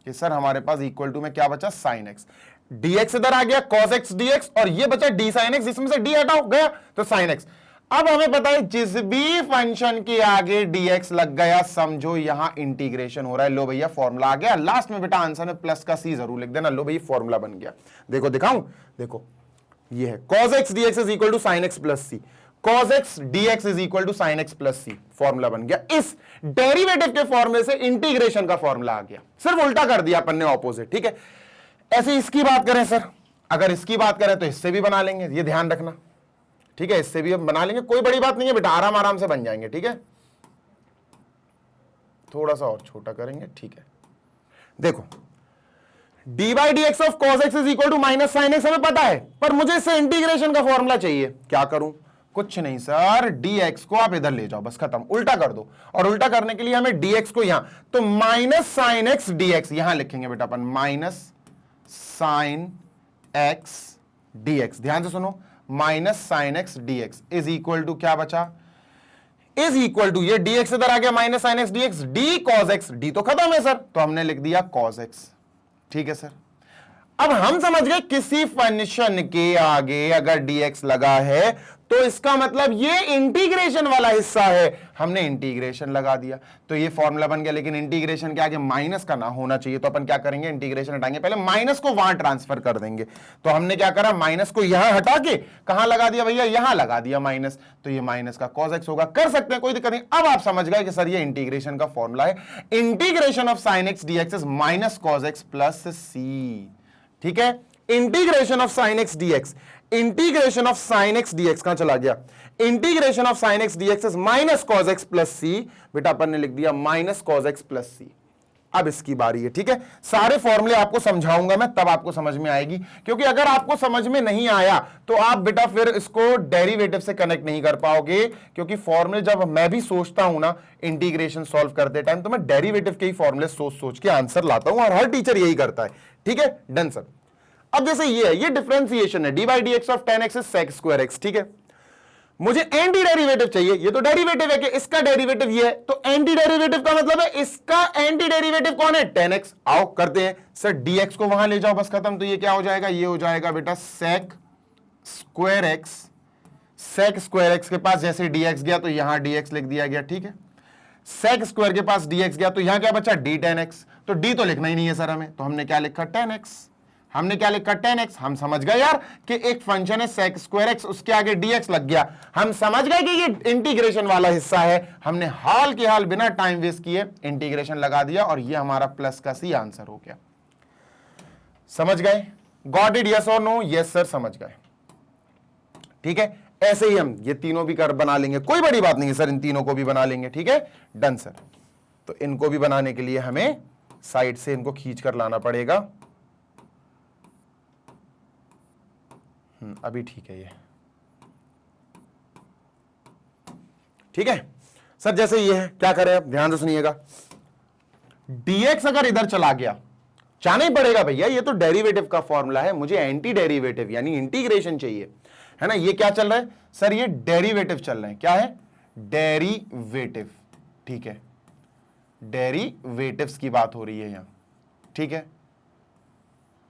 कि सर हमारे पास इक्वल टू में क्या बचा, sin x, dx इधर आ गया cos x dx, और ये बचा d sin x, जिसमें से d हटाओ गया तो sin x। अब हमें पता है जिस भी फंक्शन के आगे dx लग गया, समझो यहां इंटीग्रेशन हो रहा है। लो भैया फॉर्मूला आ गया, लास्ट में बेटा आंसर में प्लस का c जरूर लिख देना। लो भैया फॉर्मूला बन गया, देखो दिखाऊं, देखो ये है cos x dx is equal to sin x plus c, cos x dx is equal to sin x plus c, formula बन गया। इस डेरिवेटिव के फॉर्मूले से इंटीग्रेशन का फॉर्मूला आ गया, सिर्फ उल्टा कर दिया अपन ने, ऑपोजिट, ठीक है। ऐसे इसकी बात करें सर, अगर इसकी बात करें तो इससे भी बना लेंगे, ये ध्यान रखना, ठीक है, इससे भी हम बना लेंगे, कोई बड़ी बात नहीं है बेटा, आराम आराम से बन जाएंगे, ठीक है। थोड़ा सा और छोटा करेंगे, ठीक है। देखो d by d x of cos x is equal to minus sine x हमें पता है, पर मुझे इससे इंटीग्रेशन का फॉर्मूला चाहिए, क्या करूं, कुछ नहीं सर, dx को आप इधर ले जाओ, बस खत्म, उल्टा कर दो। और उल्टा करने के लिए हमें dx को यहां, तो माइनस साइन एक्स dx यहां लिखेंगे बेटा अपन, माइनस साइन एक्स dx, ध्यान से सुनो, minus sine x dx is equal to क्या बचा, इज इक्वल टू ये dx इधर आ गया, minus sine x dx, d cos x, d तो खत्म है सर, तो हमने लिख दिया cos x, ठीक है सर। अब हम समझ गए किसी फंक्शन के आगे अगर dx लगा है तो इसका मतलब ये इंटीग्रेशन वाला हिस्सा है, हमने इंटीग्रेशन लगा दिया, तो ये फॉर्मूला बन गया। लेकिन इंटीग्रेशन के आगे माइनस का ना होना चाहिए, तो अपन क्या करेंगे, इंटीग्रेशन हटाएंगे, पहले माइनस को वहां ट्रांसफर कर देंगे। तो हमने क्या करा, माइनस को यहां हटा के कहां लगा दिया भैया, यहां लगा दिया माइनस, तो ये माइनस का cos x होगा, कर सकते हैं, कोई दिक्कत नहीं। अब आप समझ गए कि सर ये इंटीग्रेशन का फॉर्मूला है, integration of sine x dx is minus cos x plus c, ठीक है। Integration of sine x dx, integration of sine x dx कहां चला गया, integration of sine x dx is minus cos x plus c, बेटा अपन ने लिख दिया minus cos x plus c। अब इसकी बारी है, ठीक है। सारे फॉर्मूले आपको समझाऊंगा मैं, तब आपको समझ में आएगी, क्योंकि अगर आपको समझ में नहीं आया तो आप बेटा फिर इसको डेरिवेटिव से कनेक्ट नहीं कर पाओगे, क्योंकि फॉर्मूले जब मैं भी सोचता हूं ना इंटीग्रेशन सॉल्व करते टाइम, तो मैं डेरिवेटिव के ही फॉर्मूले सोच सोच के आंसर लाता हूं, और हर टीचर यही करता है, ठीक है। Done sir. अब जैसे ये है, ये डिफरेंशिएशन है, d by d x of tan x is sec square x, ठीक है। मुझे एंटी डेरिवेटिव चाहिए, ये तो डेरिवेटिव है कि इसका डेरिवेटिव ये है, तो एंटी डेरिवेटिव का मतलब है इसका एंटी डेरिवेटिव कौन है, टेन एक्स। आओ करते हैं सर, dx को वहां ले जाओ, बस खत्म। तो ये क्या हो जाएगा, ये हो जाएगा बेटा sec square x, sec square x के पास जैसे dx गया तो यहां dx लिख दिया गया, ठीक है। सेक स्क्वायर के पास dx गया तो यहां क्या बचा, d tan x, तो d तो लिखना ही नहीं है सर हमें, तो हमने क्या लिखा, tan x, हमने क्या लिखा, tan x। हम समझ गए यार कि एक फंक्शन है sec स्क्वायर x, उसके आगे dx लग गया, हम समझ गए कि ये इंटीग्रेशन वाला हिस्सा है। हमने हाल के हाल बिना टाइम वेस्ट किए इंटीग्रेशन लगा दिया, और ये हमारा प्लस का सी आंसर हो गया। समझ गए, गॉट इट, यस और नो, यस सर समझ गए, ठीक है। ऐसे ही हम ये तीनों भी कर बना लेंगे, कोई बड़ी बात नहीं है सर, इन तीनों को भी बना लेंगे, ठीक है। Done sir. तो इनको भी बनाने के लिए हमें साइड से इनको खींच कर लाना पड़ेगा, अभी ठीक है ये, ठीक है सर। जैसे ये है, क्या करें अब, ध्यान से सुनिएगा, dx अगर इधर चला गया, जाना ही पड़ेगा भैया, ये तो डेरिवेटिव का फॉर्मूला है, मुझे एंटी डेरिवेटिव यानी इंटीग्रेशन चाहिए, है ना। ये क्या चल रहा है सर, ये डेरिवेटिव चल रहे हैं, क्या है, डेरिवेटिव, ठीक है, डेरिवेटिव्स की बात हो रही है यहां, ठीक है।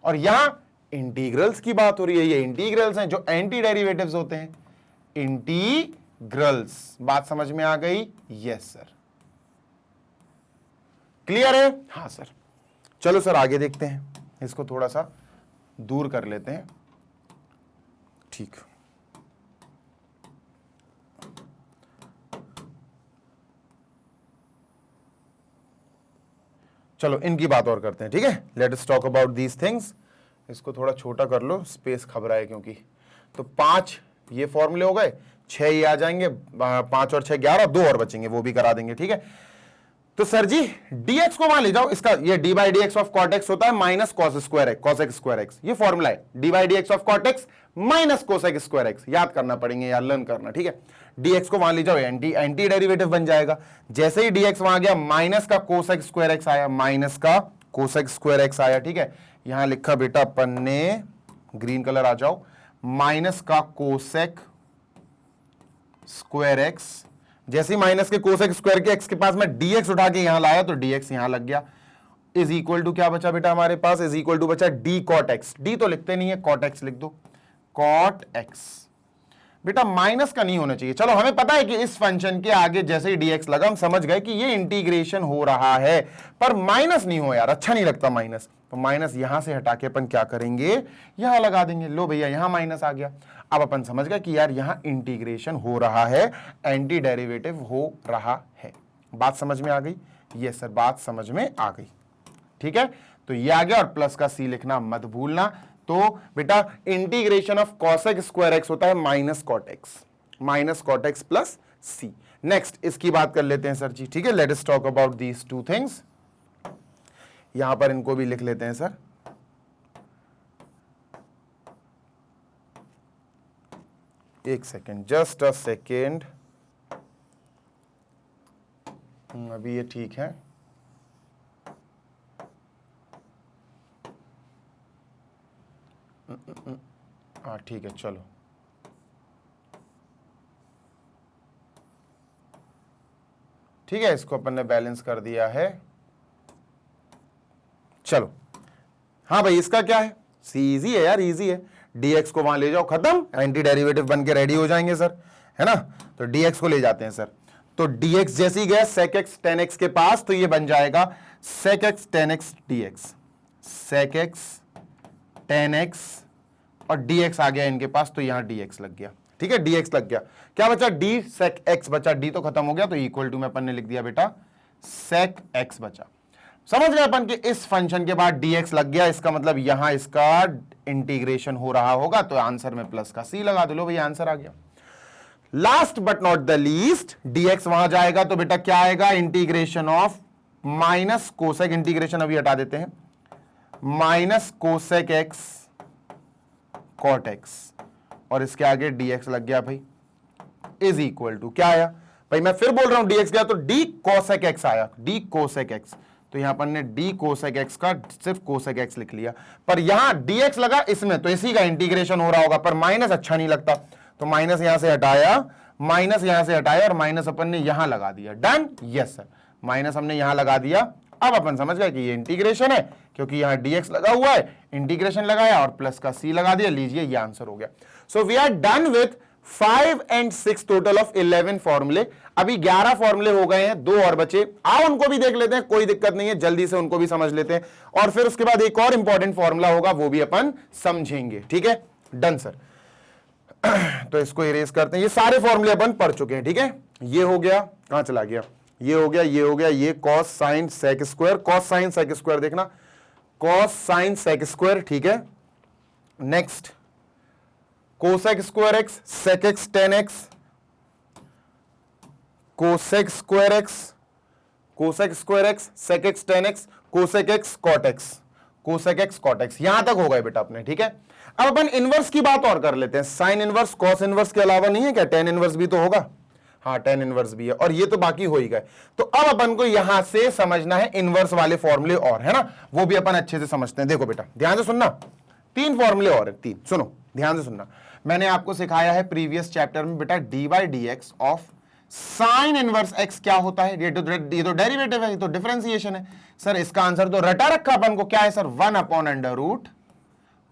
और यहां इंटीग्रल्स की बात हो रही है, ये इंटीग्रल्स हैं जो एंटी डेरिवेटिव्स होते हैं, इंटीग्रल्स। बात समझ में आ गई, यस सर। क्लियर है? हाँ सर। चलो सर आगे देखते हैं, इसको थोड़ा सा दूर कर लेते हैं। ठीक, चलो इनकी बात और करते हैं। ठीक है, let us talk about these things. इसको थोड़ा छोटा कर लो, स्पेस खबरा है क्योंकि। तो 5 ये फॉर्मूले हो गए, 6 ये आ जाएंगे, 5 और 6 11, 2 और बचेंगे, वो भी करा देंगे। ठीक है, तो सर जी dx को वहां ले जाओ, इसका ये d by d x of cot x होता है minus cos square x, cos x square x, ये फॉर्मूला है। d by d x of cot x minus cos x square x, याद करना पड़ेंगे यार, लर्न करना। ठीक है, dx को वहां ले जाओ, एंटी डेरिवेटिव बन जाएगा। जैसे ही dx वहां गया, माइनस का कोस एक्स स्क्वायर एक्स आया, माइनस का कोस एक्स स्क्वायर एक्स आया। ठीक है, यहां लिखा बेटा अपन ने, ग्रीन कलर आ जाओ, माइनस का कोसेक स्क्वायर एक्स। जैसे ही माइनस के कोसेक स्क्वायर के एक्स के पास में dx उठा के यहां लाया तो dx यहां लग गया, इज इक्वल टू क्या बचा बेटा हमारे पास, इज इक्वल टू बचा d कॉट एक्स। डी तो लिखते नहीं है, कॉट एक्स लिख दो, कॉट एक्स। बेटा माइनस का नहीं होना चाहिए। चलो हमें पता है कि इस फंक्शन के आगे जैसे ही dx लगा हम समझ गए कि ये इंटीग्रेशन हो रहा है, पर माइनस नहीं हो यार, अच्छा नहीं लगता माइनस। तो माइनस यहां से हटा के अपन क्या करेंगे, यहां लगा देंगे। लो भैया यहां माइनस आ गया। अब अपन समझ गए कि यार यहां इंटीग्रेशन हो रहा है, एंटी डेरिवेटिव हो रहा है। बात समझ में आ गई? यस सर, बात समझ में आ गई। ठीक है, तो ये आ गया, और प्लस का सी लिखना मत भूलना। तो बेटा integration of cosec square x होता है माइनस कॉट एक्स प्लस सी। नेक्स्ट इसकी बात कर लेते हैं सर जी। ठीक है, let us talk about these two things. यहां पर इनको भी लिख लेते हैं सर। एक सेकेंड, जस्ट अ सेकेंड, अभी ये ठीक है। हाँ ठीक है, चलो ठीक है, इसको अपन ने बैलेंस कर दिया है। चलो हाँ भाई, इसका क्या है, सी इजी है यार, इजी है। dx को वहां ले जाओ, खत्म, एंटी डेरिवेटिव बन के रेडी हो जाएंगे सर, है ना। तो dx को ले जाते हैं सर। तो dx जैसे ही गया sec x tan x के पास, तो ये बन जाएगा sec x tan x dx, sec x tan x, और dx आ गया इनके पास, तो यहां dx लग गया। ठीक है, dx लग गया, क्या बचा, d sec x बचा, d तो खत्म हो गया, तो इक्वल टू में अपन ने लिख दिया बेटा sec x बचा। समझ गए अपन कि इस फंक्शन के बाद dx लग गया, इसका मतलब यहां इसका इंटीग्रेशन हो रहा होगा, तो आंसर में प्लस का सी लगा दो। लो भैया आंसर आ गया। Last but not the least, dx वहां जाएगा तो बेटा क्या आएगा, integration of minus cosec, integration अभी हटा देते हैं, minus cosec x cot x, और इसके आगे dx लग गया भाई, इज इक्वल टू क्या आया भाई, मैं फिर बोल रहा हूं dx गया तो d कोसेक एक्स आया, d कोसेक एक्स। तो यहां पर ने d कोसेक एक्स का सिर्फ कोसेक एक्स लिख लिया, पर यहां dx लगा इसमें, तो इसी का इंटीग्रेशन हो रहा होगा, पर माइनस अच्छा नहीं लगता, तो माइनस यहां से हटाया, माइनस यहां से हटाया, और माइनस अपन ने यहां लगा दिया। डन? यस सर, माइनस हमने यहां लगा दिया। अब अपन समझ गए कि ये इंटीग्रेशन है, क्योंकि यहां dx लगा हुआ है, इंटीग्रेशन लगाया और प्लस का c लगा दिया। लीजिए ये आंसर हो गया। So we are done with 5 and 6 total of 11 फॉर्मूले। अभी 11 फॉर्मूले हो गए हैं, 2 और बचे, आओ उनको भी देख लेते हैं, कोई दिक्कत नहीं है, जल्दी से उनको भी समझ लेते हैं, और फिर उसके बाद एक और इंपॉर्टेंट फॉर्मूला होगा, वो भी अपन समझेंगे। ठीक है, डन सर। तो इसको इरेज करते हैं, ये सारे फॉर्मूले अपन पढ़ चुके हैं। ठीक है, ये हो गया, कहां चला गया, ये हो गया, ये हो गया, ये cos sine sec square, cos sine sec square देखना, कॉस साइन सेक स्क्वायर। ठीक है, next cosec square x, sec x tan x, cosec square x, cosec square x, sec x tan x, cosec x cot x, cosec x cot x, यहां तक हो गए बेटा अपने। ठीक है, अब अपन इनवर्स की बात और कर लेते हैं। साइन इनवर्स कॉस इनवर्स के अलावा नहीं है क्या, टेन इनवर्स भी तो होगा। हाँ, टेन इनवर्स भी है, और ये तो बाकी हो ही गए। तो अब अपन को यहां से समझना है इनवर्स वाले फॉर्मूले, और है ना, वो भी अपन अच्छे से समझते हैं। देखो बेटा ध्यान से सुनना, 3 फॉर्मूले और है, 3, सुनो ध्यान से सुनना। मैंने आपको सिखाया है प्रीवियस चैप्टर में बेटा d by d x of sign inverse x क्या होता है, ये तो डेरिवेटिव है, ये तो डिफरेंशिएशन है। सर इसका आंसर तो रटा रखा अपन को, क्या है sir,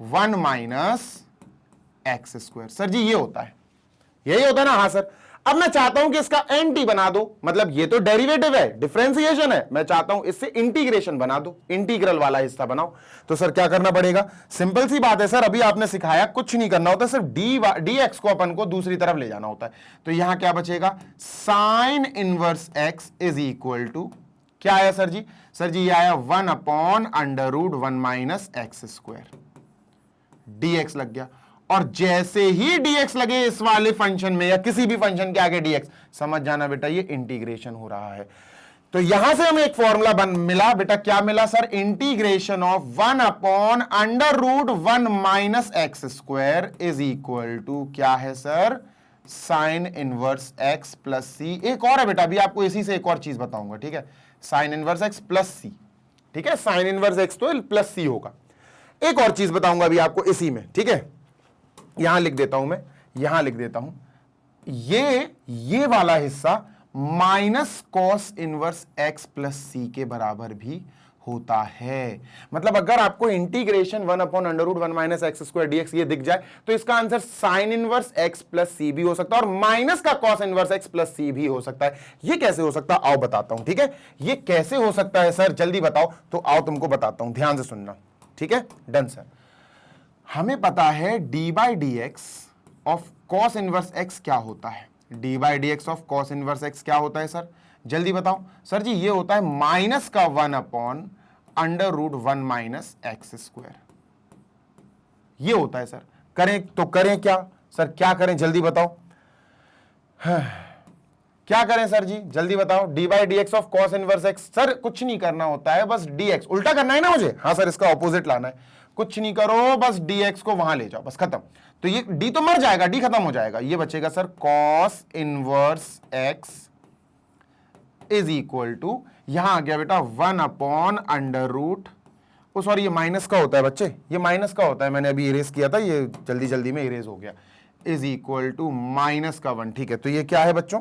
1/√1 minus x square. Sir जी ये होता है, यही होता है ना। हाँ सर, अब मैं चाहता हूं कि इसका एंटी बना दो, मतलब ये तो डेरिवेटिव है, डिफरेंशिएशन है, मैं चाहता हूं इससे इंटीग्रेशन बना दो, इंटीग्रल वाला हिस्सा बनाओ। तो सर क्या करना पड़ेगा? सिंपल सी बात है सर, अभी आपने सिखाया, कुछ नहीं करना होता, सिर्फ डी एक्स को अपन को दूसरी तरफ ले जाना होता है। तो यहां क्या बचेगा? Sine inverse x is equal to क्या आया सर जी? सर जी ये आया 1/√1 माइनस एक्स स्क्वायर, dx लग गया। और जैसे ही dx लगे इस वाले फंक्शन में या किसी भी फंक्शन के आगे dx, समझ जाना बेटा ये इंटीग्रेशन हो रहा है। तो यहां से हमें एक फॉर्मूला मिला बेटा, क्या मिला sir? Integration of 1/√1 minus x square is equal to क्या है sir? Sine inverse x plus c. एक और है बेटा, अभी आपको इसी से एक और चीज बताऊंगा, ठीक है? Sign inverse x plus c, ठीक है? साइन इनवर्स एक्स तो प्लस सी होगा। एक और चीज बताऊंगा अभी आपको इसी में, ठीक है? यहां लिख देता हूं मैं, यहां लिख देता हूं, ये वाला हिस्सा minus cos inverse x plus c के बराबर भी होता है। मतलब अगर आपको integration 1/√1 minus x square dx ये दिख जाए तो इसका answer sine inverse x plus c भी हो सकता है और माइनस का cos inverse x plus c भी हो सकता है। ये कैसे हो सकता है आओ बताता हूं, ठीक है? ये कैसे हो सकता है सर जल्दी बताओ, तो आओ तुमको बताता हूं, ध्यान से सुनना, ठीक है? Done sir. हमें पता है d by d x of cos inverse x क्या होता है? D by d x of cos inverse x क्या होता है सर? जल्दी बताओ सर जी। ये होता है माइनस का 1/√1 माइनस एक्स स्क्वायर, ये होता है सर। करें तो करें क्या सर? क्या करें जल्दी बताओ, क्या करें सर जी जल्दी बताओ? D by d x of cos inverse x, sir कुछ नहीं करना होता है, बस डी एक्स उल्टा करना है ना मुझे। हाँ सर, इसका ऑपोजिट लाना है, कुछ नहीं करो, बस डी एक्स को वहां ले जाओ, बस खत्म। तो ये डी तो मर जाएगा, डी खत्म हो जाएगा, ये बचेगा sir cos inverse x is equal to, यहां आ गया बेटा 1/√, सॉरी ये माइनस का होता है बच्चे, ये माइनस का होता है, मैंने अभी इरेज किया था, ये जल्दी जल्दी में इरेज हो गया, इज इक्वल टू माइनस का 1, ठीक है? तो ये क्या है बच्चों?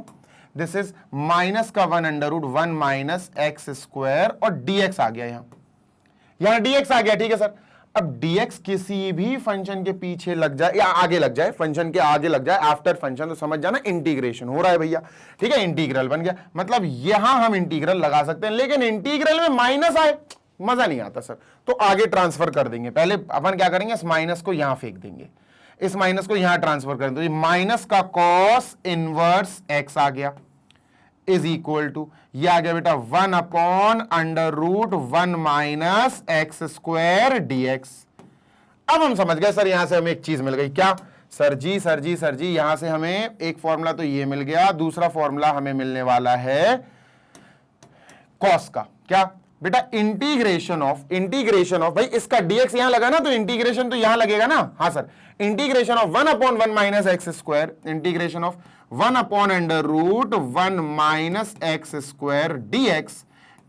दिस इज माइनस का 1/√1 माइनस एक्स स्क्वायर और dx आ गया, यहां dx आ गया, ठीक है सर? अब dx किसी भी फंक्शन के पीछे लग जाए या आगे लग जाए, फंक्शन के आगे लग जाए, आफ्टर फंक्शन, तो समझ जाना इंटीग्रेशन हो रहा है भैया, ठीक है? इंटीग्रल बन गया, मतलब यहां हम इंटीग्रल लगा सकते हैं, लेकिन इंटीग्रल में माइनस आए मजा नहीं आता सर, तो आगे ट्रांसफर कर देंगे। पहले अपन क्या करेंगे, इस माइनस को यहां फेंक देंगे, इस माइनस को यहां ट्रांसफर करेंगे, तो ये माइनस का कॉस इनवर्स एक्स आ गया इज इक्वल टू, ये आ गया बेटा 1/√1 माइनस एक्स स्क्वायर डीएक्स। अब हम समझ गए सर, यहां से हमें एक चीज मिल गई, क्या सर जी? सर जी सर जी यहां से हमें एक फॉर्मूला तो ये मिल गया, दूसरा फॉर्मूला हमें मिलने वाला है कॉस का, क्या बेटा? इंटीग्रेशन ऑफ भाई इसका dx यहां लगा ना, तो इंटीग्रेशन तो यहां लगेगा ना। हाँ sir, integration of 1/1 minus x square, integration of 1/√1 minus x square dx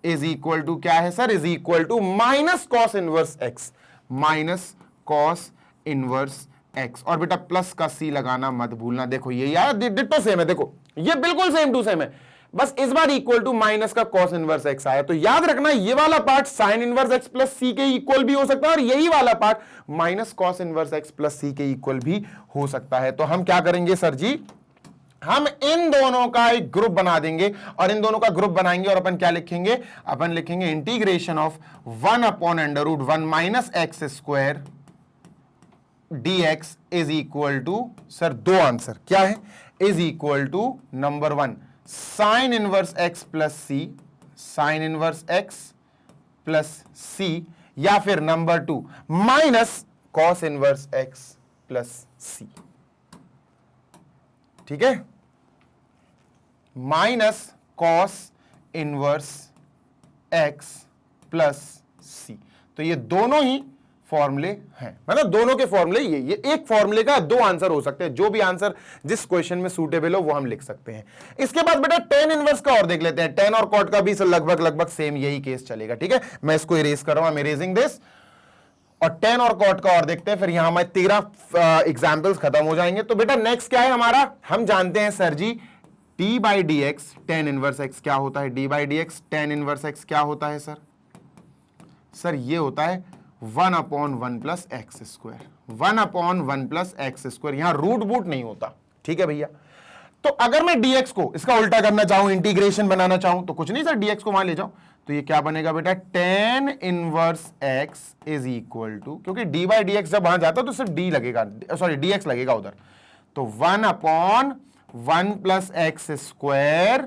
is equal to क्या है sir? Is equal to minus cos inverse x, minus cos inverse x, और बेटा प्लस का सी लगाना मत भूलना। देखो ये यार डिट्टो सेम है, देखो ये बिल्कुल सेम टू सेम है, बस इस बार इक्वल टू माइनस का कॉस इनवर्स एक्स आया। तो याद रखना ये वाला part sine inverse x plus c के इक्वल भी हो सकता है और यही वाला part minus cos inverse x plus c के इक्वल भी हो सकता है। तो हम क्या करेंगे सर जी, हम इन दोनों का एक ग्रुप बना देंगे और इन दोनों का ग्रुप बनाएंगे और अपन क्या लिखेंगे? अपन लिखेंगे integration of 1/√1 minus x square dx is equal to, sir दो आंसर क्या है? Is equal to number 1 sine inverse x plus c, sine inverse x plus c, या फिर number 2 minus cos inverse x plus c, ठीक है? Minus cos inverse x plus c, तो ये दोनों ही फॉर्मूले हैं, मतलब दोनों के फॉर्मूले ये एक फॉर्मूले का दो आंसर हो सकते हैं, जो भी आंसर जिस क्वेश्चन में सूटेबल हो वो हम लिख सकते हैं। इसके बाद बेटा टेन इनवर्स का और देख लेते हैं, टेन और कॉट का भी लगभग सेम यही केस चलेगा, ठीक है? मैं इसको इरेज कर रहा हूं, आई एम इरेजिंग दिस, और टेन और कॉट का और देखते हैं, फिर यहां हमारे 13 एग्जाम्पल्स खत्म हो जाएंगे। तो बेटा नेक्स्ट क्या है हमारा? हम जानते हैं sir G D by d x tan inverse x क्या होता है? D by d x tan inverse x क्या होता है सर? सर ये होता है 1/1 plus x square, 1/1 plus x square, यहां रूट बूट नहीं होता, ठीक है भैया? तो अगर मैं dx को इसका उल्टा करना चाहूं, इंटीग्रेशन बनाना चाहूं, तो कुछ नहीं सर, dx को वहां ले जाओ, तो ये क्या बनेगा बेटा, tan inverse x is equal to, क्योंकि d बाई डी एक्स जब वहां जाता तो सिर्फ d लगेगा, सॉरी dx लगेगा उधर, तो 1 upon 1 plus x square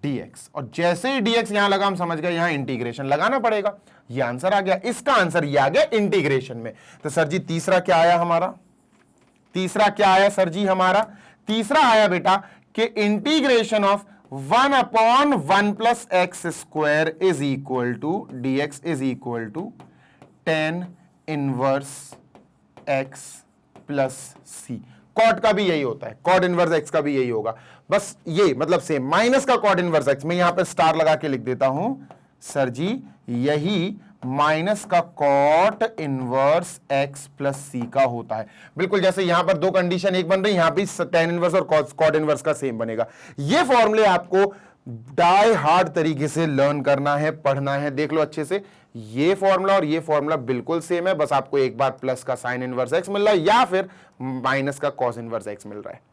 dx, और जैसे ही dx यहां लगा हम समझ गए यहां इंटीग्रेशन लगाना पड़ेगा। ये आंसर आ गया, इसका आंसर ये आ गया इंटीग्रेशन में। तो सर जी तीसरा क्या आया हमारा, तीसरा क्या आया सर जी हमारा, तीसरा आया बेटा कि integration of 1 upon 1 plus x square is equal to dx is equal to tan inverse x plus c। Cot का भी यही होता है, कॉट इनवर्स x का भी यही होगा, बस ये मतलब सेम, माइनस का कॉट इनवर्स x, मैं यहां पे स्टार लगा के लिख देता हूं सर जी, यही माइनस का कॉट इनवर्स x प्लस सी का होता है। बिल्कुल जैसे यहां पर दो कंडीशन एक बन रही, यहां भी tan इनवर्स और कॉट इनवर्स का सेम बनेगा। ये फॉर्मूले आपको डाई हार्ड तरीके से लर्न करना है, पढ़ना है, देख लो अच्छे से। ये फॉर्मूला और ये फॉर्मूला बिल्कुल सेम है, बस आपको एक बार प्लस का साइन इनवर्स x मिल रहा है या फिर माइनस का कॉस इनवर्स x मिल रहा है।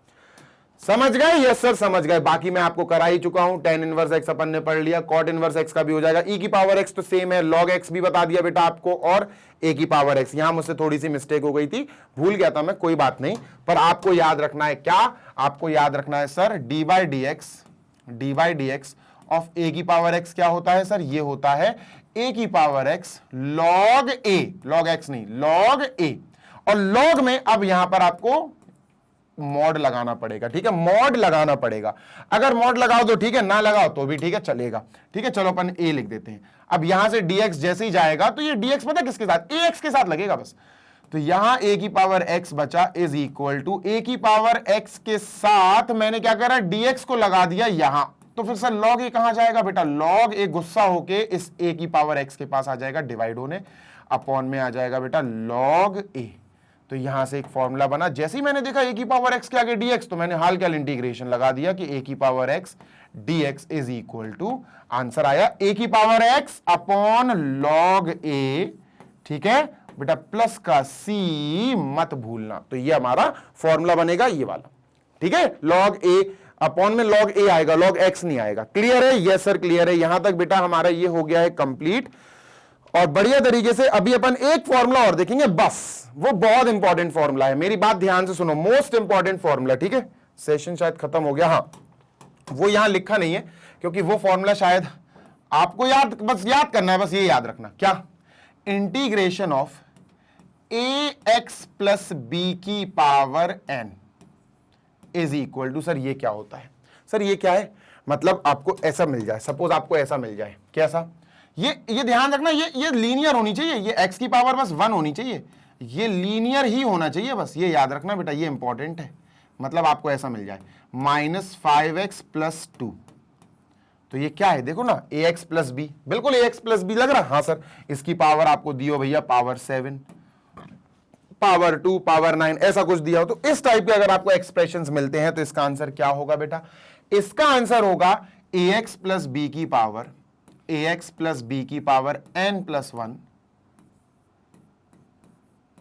समझ गए? यस सर समझ गए। बाकी मैं आपको करा ही चुका हूं, tan इनवर्स x अपन ने पढ़ लिया, कॉट इनवर्स x का भी हो जाएगा, e की पावर x तो सेम है, log x भी बता दिया बेटा आपको, और a की पावर x। यहां मुझसे थोड़ी सी मिस्टेक हो गई थी, भूल गया था मैं, कोई बात नहीं, पर आपको याद रखना है क्या, आपको याद रखना है sir dy dx of a की पावर x क्या होता है सर, ये होता है a की power x log a, log x नहीं log a, और log में अब यहां पर आपको मॉड लगाना पड़ेगा, ठीक है, मॉड लगाना पड़ेगा। अगर मॉड लगाओ तो ठीक है, ना लगाओ तो भी ठीक है, चलेगा। ठीक है, चलो अपन a लिख देते हैं। अब यहां से dx जैसे ही जाएगा तो ये dx पता किसके साथ, ax के साथ लगेगा बस। तो यहां a की पावर x बचा इज इक्वल टू a की पावर x के साथ मैंने क्या करा, dx को लगा दिया यहां, तो फिर सर log a कहां जाएगा बेटा, log a गुस्सा होके इस a की पावर x के पास आ जाएगा डिवाइड होने, अपॉन में आ जाएगा बेटा log a। तो यहां से एक फॉर्मूला बना, जैसे ही मैंने देखा a की पावर x के आगे dx, तो मैंने हाल क्या इंटीग्रेशन लगा दिया कि a की power x dx is equal to, answer आया a की power x upon log a, ठीक है बेटा, प्लस का c मत भूलना। तो ये हमारा फॉर्मूला बनेगा ये वाला, ठीक है, log a अपॉन में log a आएगा, log x नहीं आएगा। क्लियर है? यस सर क्लियर है। यहां तक बेटा हमारा ये हो गया है कंप्लीट, और बढ़िया तरीके से अभी अपन एक फॉर्मूला और देखेंगे, बस वो बहुत इंपॉर्टेंट फॉर्मूला है, मेरी बात ध्यान से सुनो, मोस्ट इंपॉर्टेंट फॉर्मूला, ठीक है। सेशन शायद खत्म हो गया, हाँ वो यहां लिखा नहीं है क्योंकि वो फॉर्मूला शायद आपको याद, बस याद करना है, बस ये याद रखना, क्या, integration of ax plus b की power n is equal to, sir ये क्या होता है, सर ये क्या है, मतलब आपको ऐसा मिल जाए, सपोज आपको ऐसा मिल जाए, कैसा, ये ध्यान रखना, ये लीनियर होनी चाहिए, ये x की पावर बस 1 होनी चाहिए, ये लीनियर ही होना चाहिए, बस ये याद रखना बेटा, ये इंपॉर्टेंट है। मतलब आपको ऐसा मिल जाए -5x प्लस 2, तो ये क्या है देखो ना, ax प्लस बी, बिल्कुल ax प्लस बी लग रहा, हाँ सर, इसकी पावर आपको दियो भैया पावर 7, पावर 2, पावर 9, ऐसा कुछ दिया हो, तो इस टाइप के अगर आपको एक्सप्रेशंस मिलते हैं तो इसका आंसर क्या होगा बेटा, इसका आंसर होगा ax प्लस बी की पावर, ax प्लस बी की पावर n प्लस 1,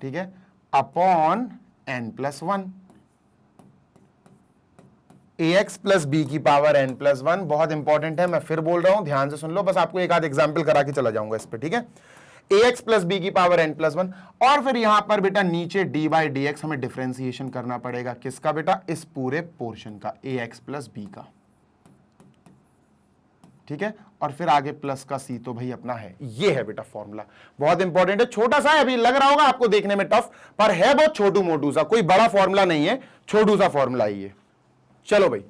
ठीक है, upon n plus 1, ax plus b की पावर n प्लस 1 बहुत इंपॉर्टेंट है, मैं फिर बोल रहा हूं, ध्यान से सुन लो, बस आपको एक आध एग्जाम्पल करा के चला जाऊंगा इस पे, ठीक है, ax प्लस बी की पावर n प्लस 1, और फिर यहां पर बेटा नीचे dy dx हमें डिफरेंशिएशन करना पड़ेगा, किसका बेटा, इस पूरे पोर्शन का, ax प्लस बी का, ठीक है, और फिर आगे प्लस का c तो भाई अपना है, ये है बेटा फॉर्मूला, बहुत इंपॉर्टेंट है, छोटा सा है, अभी लग रहा होगा आपको देखने में टफ, पर है बहुत छोटू मोटू सा, कोई बड़ा फॉर्मूला नहीं है, छोटू सा फॉर्मूला ही है। चलो भाई,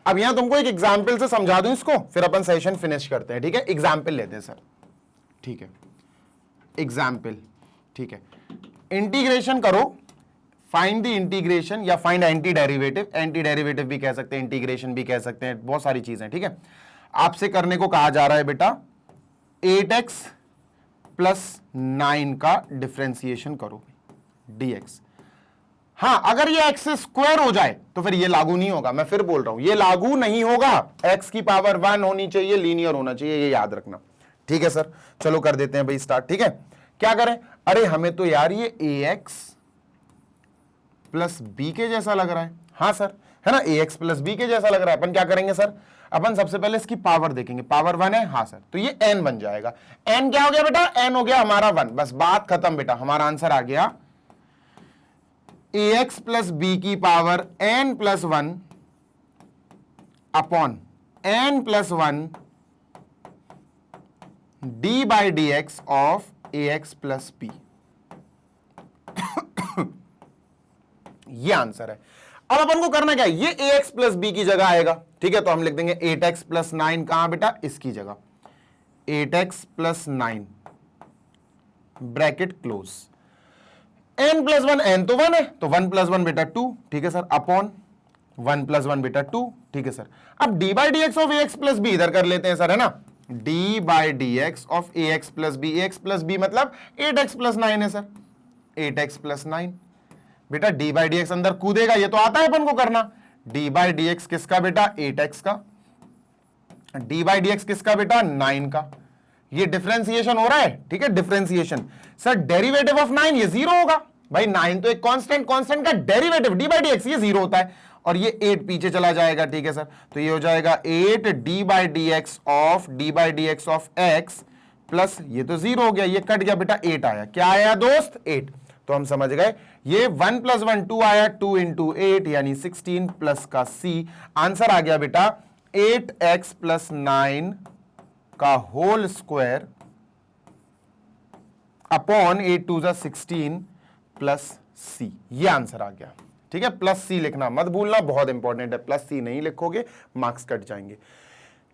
अब यहां तुमको एक एग्जाम्पल से समझा दूं इसको, फिर अपन सेशन फिनिश करते हैं, ठीक है, एग्जाम्पल लेते हैं सर, ठीक है, एग्जाम्पल, ठीक है, इंटीग्रेशन करो, फाइंड द इंटीग्रेशन या find anti derivative, anti derivative भी कह सकते हैं, इंटीग्रेशन भी कह सकते हैं, बहुत सारी चीजें, ठीक है। आपसे करने को कहा जा रहा है बेटा 8x प्लस 9 का डिफरेंशिएशन करो dx। हां, अगर ये x स्क्वायर हो जाए तो फिर ये लागू नहीं होगा, मैं फिर बोल रहा हूं ये लागू नहीं होगा, x की पावर 1 होनी चाहिए, लीनियर होना चाहिए, ये याद रखना, ठीक है सर। चलो कर देते हैं भाई स्टार्ट, ठीक है, क्या करें, अरे हमें तो यार ये ax प्लस बी के जैसा लग रहा है, हाँ सर है ना, ए एक्स प्लस बी के जैसा लग रहा है। अपन क्या करेंगे सर, अपन सबसे पहले इसकी पावर देखेंगे, पावर 1 है, हाँ सर, तो ये n बन जाएगा। n क्या हो गया बेटा, n हो गया हमारा 1, बस बात खत्म बेटा, हमारा आंसर आ गया ax प्लस बी की power n plus 1 upon n plus 1 d by d x of ax plus b. ये आंसर है। अब अपन को करना क्या है, ये ax प्लस बी की जगह आएगा, ठीक है, तो हम लिख देंगे 8x प्लस 9 कहां बेटा, इसकी जगह 8x plus 9 bracket close, n plus 1, n तो 1 है, तो 1 प्लस 1 बेटा 2, ठीक है सर, अपॉन 1 प्लस 1 बेटा 2, ठीक है सर। अब d by d x of ax plus b इधर कर लेते हैं सर, है ना, d by d x of ax plus b, ax plus b मतलब 8x प्लस 9 है सर, 8x प्लस 9 बेटा, डी बाई डी एक्स अंदर कूदेगा, ये तो आता है अपन को करना, डी बाई डी एक्स किसका बेटा, 8x का, डी बाई डी एक्स किसका बेटा, 9 का, ये डिफरेंशिएशन हो रहा है, ठीक है, डिफरेंशिएशन। सर डेरिवेटिव ऑफ 9 ये 0 होगा भाई, 9 तो एक कांस्टेंट, कांस्टेंट का derivative D by d x ये 0 होता है, और ये 8 पीछे चला जाएगा, ठीक है सर, तो ये हो जाएगा 8 D by d x of x plus ये तो 0 हो गया, ये कट गया बेटा, 8 आया, क्या आया दोस्त, 8, तो हम समझ गए ये 1 प्लस 1 2 आया, 2 इंटू 8 यानी 16 प्लस का C, आंसर आ गया बेटा 8x प्लस 9 का होल स्क्वायर अपॉन 8 2 जा 16 प्लस C, ये आंसर आ गया, ठीक है। प्लस C लिखना मत भूलना, बहुत इंपॉर्टेंट है, प्लस C नहीं लिखोगे मार्क्स कट जाएंगे।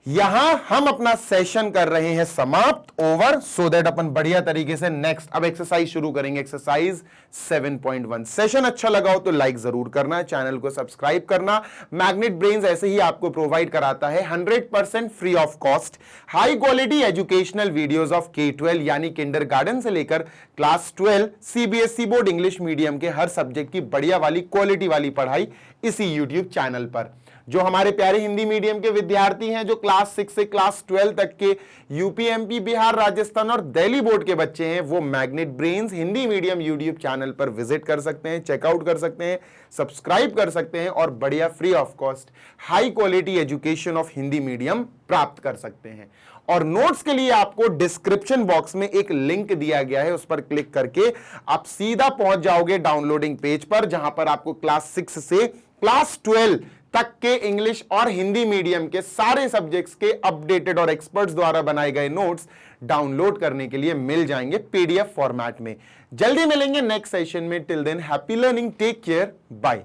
यहां हम अपना सेशन कर रहे हैं समाप्त, ओवर, सो दैट अपन बढ़िया तरीके से नेक्स्ट अब एक्सरसाइज शुरू करेंगे, एक्सरसाइज 7.1। सेशन अच्छा लगा हो तो लाइक जरूर करना, चैनल को सब्सक्राइब करना। मैग्नेट ब्रेन्स ऐसे ही आपको प्रोवाइड कराता है 100% free of cost high quality educational videos of K-12 यानी किंडरगार्टन से लेकर class 12 CBSE board English medium के हर सब्जेक्ट की बढ़िया वाली क्वालिटी वाली पढ़ाई इसी यूट्यूब चैनल पर। जो हमारे प्यारे हिंदी मीडियम के विद्यार्थी हैं, जो क्लास 6 से क्लास 12 तक के यूपी, एमपी, बिहार, राजस्थान और दिल्ली बोर्ड के बच्चे हैं, वो magnet brains Hindi medium YouTube channel पर विजिट कर सकते हैं, चेकआउट कर सकते हैं, सब्सक्राइब कर सकते हैं और बढ़िया free of cost high quality education of Hindi medium प्राप्त कर सकते हैं। और नोट्स के लिए आपको डिस्क्रिप्शन बॉक्स में एक लिंक दिया गया है, उस पर क्लिक करके आप सीधा पहुंच जाओगे डाउनलोडिंग पेज पर, जहां पर आपको क्लास 6 से क्लास 12 तक के इंग्लिश और हिंदी मीडियम के सारे सब्जेक्ट्स के अपडेटेड और एक्सपर्ट्स द्वारा बनाए गए नोट्स डाउनलोड करने के लिए मिल जाएंगे पीडीएफ फॉर्मेट में। जल्दी मिलेंगे नेक्स्ट सेशन में, till then happy learning, take care, bye.